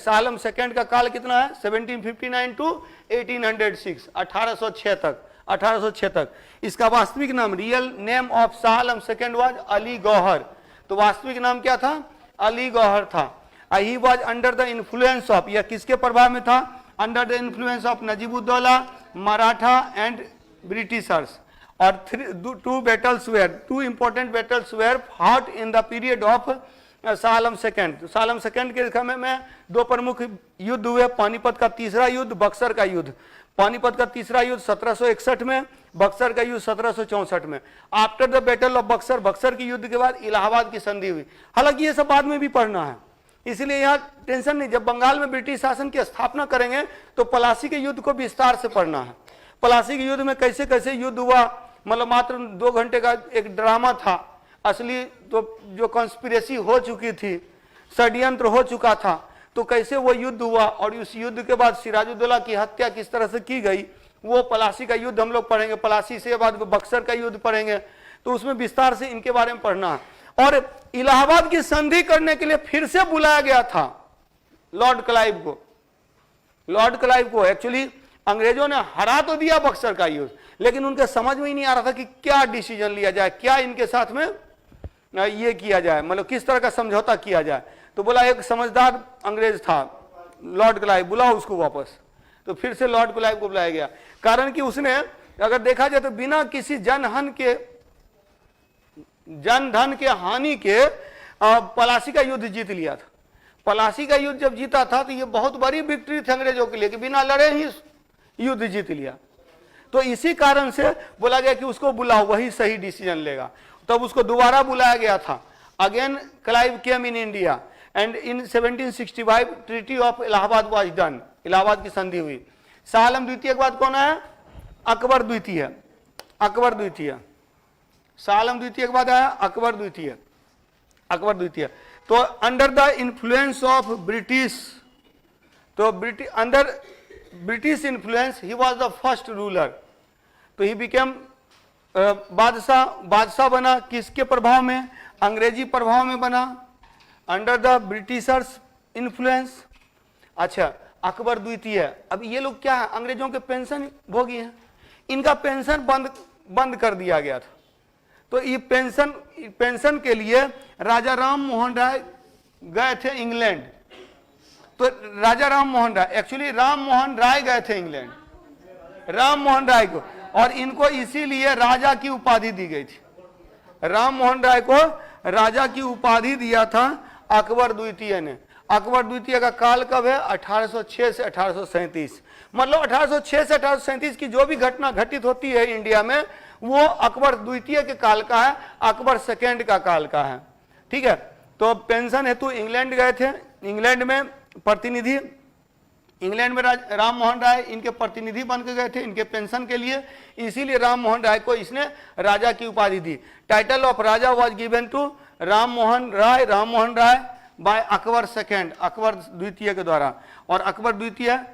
आलम सेकंड का काल कितना है? 1759 टू 1806, 1806 तक। इसका वास्तविक नाम, real name of Shah Alam second was Ali Gauhar. तो वास्तविक नाम क्या था? अली गौहर था। He was under the influence of, यह किसके प्रभाव में था? Under the influence of Najibuddaula, Maratha and Britishers. और two important battles were fought in the period of Shah Alam second. Shah Alam second के समय में 2 प्रमुख युद्ध हुए। पानीपत का तीसरा युद्ध, बक्सर का युद्ध। पानीपत का तीसरा युद्ध 1761 में, बक्सर का युद्ध 1764 में। After the battle of Buxar, Buxar की युद्ध के बाद इलाहाबाद की संधि हुई। हालांकि ये सब बाद में भी पढ़ना है, इसलिए यहाँ टेंशन नहीं। जब बंगाल में ब्रिटिश शासन की स्थापना करेंगे तो पलासी के युद्ध को विस्तार से पढ़ना है। पलासी के युद्ध में कैसे कैसे युद्ध हुआ, मतलब मात्र 2 घंटे का एक ड्रामा था। असली तो जो कॉन्स्पिरेसी हो चुकी थी, षड्यंत्र हो चुका था, तो कैसे वो युद्ध हुआ और उस युद्ध के बाद सिराजुद्दौला की हत्या किस तरह से की गई, वो पलासी का युद्ध हम लोग पढ़ेंगे। पलासी से बाद बक्सर का युद्ध पढ़ेंगे, तो उसमें विस्तार से इनके बारे में पढ़ना है। और इलाहाबाद की संधि करने के लिए फिर से बुलाया गया था लॉर्ड क्लाइव को। लॉर्ड क्लाइव को एक्चुअली अंग्रेजों ने हरा तो दिया बक्सर का युद्ध, लेकिन उनके समझ में ही नहीं आ रहा था कि क्या डिसीजन लिया जाए, क्या इनके साथ में ये किया जाए, मतलब किस तरह का समझौता किया जाए। तो बोला एक समझदार अंग्रेज था लॉर्ड क्लाइव, बुलाओ उसको वापस। तो फिर से लॉर्ड क्लाइव को बुलाया गया, कारण कि उसने अगर देखा जाए तो बिना किसी जनधन के हानि के पलासी का युद्ध जीत लिया था। पलासी का युद्ध जब जीता था तो ये बहुत बड़ी विक्ट्री थी अंग्रेजों के लिए कि बिना लड़े ही युद्ध जीत लिया। तो इसी कारण से बोला गया कि उसको बुलाओ, वही सही डिसीजन लेगा। तब उसको दोबारा बुलाया गया था। Again Clive came in India and in 1765 treaty of Allahabad was done, Allahabad की संधि हुई। शाह आलम द्वितीय के बाद कौन आया? अकबर द्वितीय। शाह आलम द्वितीय के बाद आया अकबर द्वितीय। तो under the influence of British, तो under British influence he was the first ruler. तो ही बिकेम बादशाह बना। किसके प्रभाव में? अंग्रेजी प्रभाव में बना, अंडर द ब्रिटिशर्स इन्फ्लुएंस। अच्छा, अकबर द्वितीय। अब ये लोग क्या है? अंग्रेजों के पेंशन भोगी हैं। इनका पेंशन बंद कर दिया गया था। तो ये पेंशन के लिए राजा राम मोहन राय गए थे इंग्लैंड। तो राजा राम मोहन राय, एक्चुअली राम मोहन राय गए थे इंग्लैंड, राम मोहन राय को, और इनको इसीलिए राजा की उपाधि दी गई थी। राम मोहन राय को राजा की उपाधि दिया था अकबर द्वितीय ने। अकबर द्वितीय का काल कब है? 1806 से 1837। मतलब 1806 से 1837 की जो भी घटना घटित होती है इंडिया में, वो अकबर द्वितीय के काल का है, अकबर सेकेंड का काल का है। ठीक है, तो पेंशन हेतु इंग्लैंड गए थे। इंग्लैंड में राम मोहन राय इनके प्रतिनिधि बन के गए थे इनके पेंशन के लिए, इसीलिए राम मोहन राय को इसने राजा की उपाधि दी। Title of Raja was given to Ram Mohan Roy by Akbar second, Akbar द्वितीय के द्वारा। और अकबर द्वितीय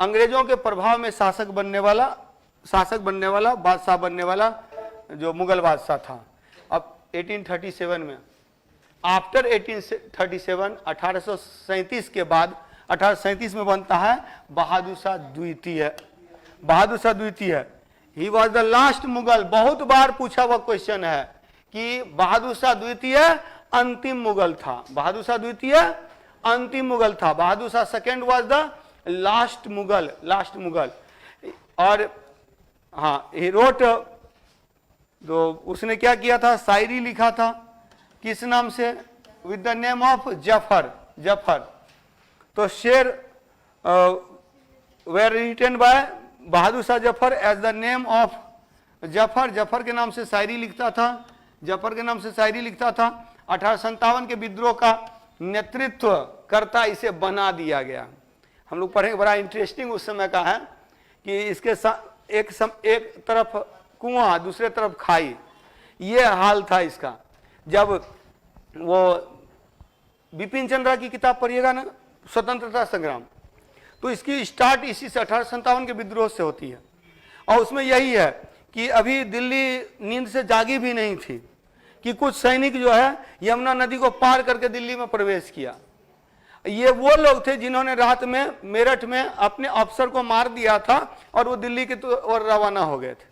अंग्रेजों के प्रभाव में शासक बनने वाला, बादशाह बनने वाला जो मुगल बादशाह था। अब 1837 में, आफ्टर 1837, 1837 के बाद 1837 में बनता है बहादुर शाह द्वितीय। He was the last Mughal. बहुत बार पूछा हुआ क्वेश्चन है कि बहादुर शाह द्वितीय अंतिम मुगल था। बहादुर शाह द्वितीय अंतिम मुगल था। Bahadur Shah second was the last Mughal. और हाँ, ही रोट, तो उसने क्या किया था? शायरी लिखा था। किस नाम से? With the name of Zafar. तो शेर were written by Bahadur Shah Zafar as the name of Zafar के नाम से शायरी लिखता था। 1857 के विद्रोह का नेतृत्व करता इसे बना दिया गया। हम लोग पढ़ेंगे, बड़ा इंटरेस्टिंग उस समय का है कि इसके एक तरफ कुआं, दूसरे तरफ खाई, ये हाल था इसका। जब वो बिपिन चंद्रा की किताब पढ़िएगा ना, स्वतंत्रता संग्राम, तो इसकी स्टार्ट इसी से 1857 के विद्रोह से होती है। और उसमें यही है कि अभी दिल्ली नींद से जागी भी नहीं थी कि कुछ सैनिक जो है यमुना नदी को पार करके दिल्ली में प्रवेश किया। ये वो लोग थे जिन्होंने रात में मेरठ में अपने अफसर को मार दिया था और वो दिल्ली की ओर रवाना हो गए थे।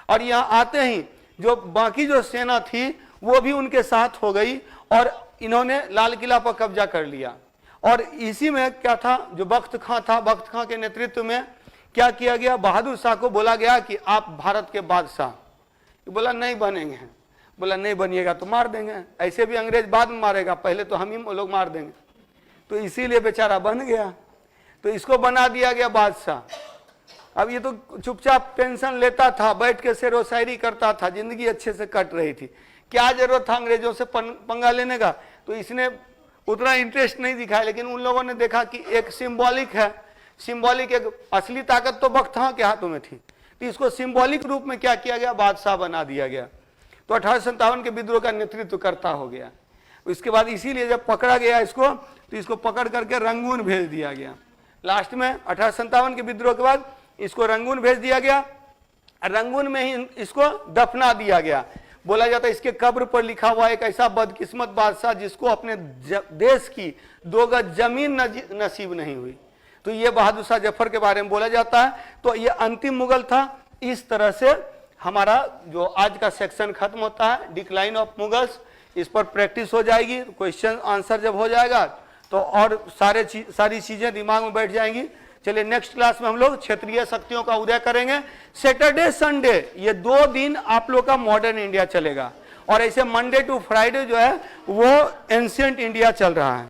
और यहाँ आते ही जो बाकी जो सेना थी वो भी उनके साथ हो गई और इन्होंने लाल किला पर कब्जा कर लिया। और इसी में क्या था, जो बख्त खां था, बख्त खां के नेतृत्व में क्या किया गया, बहादुर शाह को बोला गया कि आप भारत के बादशाह। बोला नहीं बनेंगे, बोला नहीं बनिएगा तो मार देंगे, ऐसे भी अंग्रेज बाद में मारेगा, पहले तो हम ही लोग मार देंगे। तो इसीलिए बेचारा बन गया, तो इसको बना दिया गया बादशाह। अब ये तो चुपचाप पेंशन लेता था, बैठ के शेर व शायरी करता था, जिंदगी अच्छे से कट रही थी, क्या जरूरत था अंग्रेजों से पंगा लेने का। तो इसने उतना इंटरेस्ट नहीं दिखाया, लेकिन उन लोगों ने देखा कि एक सिंबॉलिक है, सिंबॉलिक एक असली ताकत तो बख्त खां के हाथों में थी, तो इसको सिंबॉलिक रूप में क्या किया गया, बादशाह बना दिया गया। तो 1857 के विद्रोह का नेतृत्व करता हो गया। इसके बाद इसीलिए जब पकड़ा गया इसको, तो इसको पकड़ करके रंगून भेज दिया गया। लास्ट में 1857 के विद्रोह के बाद इसको रंगून भेज दिया गया, रंगून में ही इसको दफना दिया गया। बोला जाता है इसके कब्र पर लिखा हुआ एक ऐसा बदकिस्मत बादशाह जिसको अपने देश की 2 गज जमीन नसीब नहीं हुई। तो ये बहादुर शाह जफर के बारे में बोला जाता है। तो ये अंतिम मुगल था। इस तरह से हमारा जो आज का सेक्शन खत्म होता है, डिक्लाइन ऑफ मुगल्स, इस पर प्रैक्टिस हो जाएगी। क्वेश्चन आंसर जब हो जाएगा तो और सारी चीजें दिमाग में बैठ जाएंगी। चलिए नेक्स्ट क्लास में हम लोग क्षेत्रीय शक्तियों का उदय करेंगे। सैटरडे संडे ये 2 दिन आप लोग का मॉडर्न इंडिया चलेगा और ऐसे मंडे टू फ्राइडे जो है वो एंशिएंट इंडिया चल रहा है।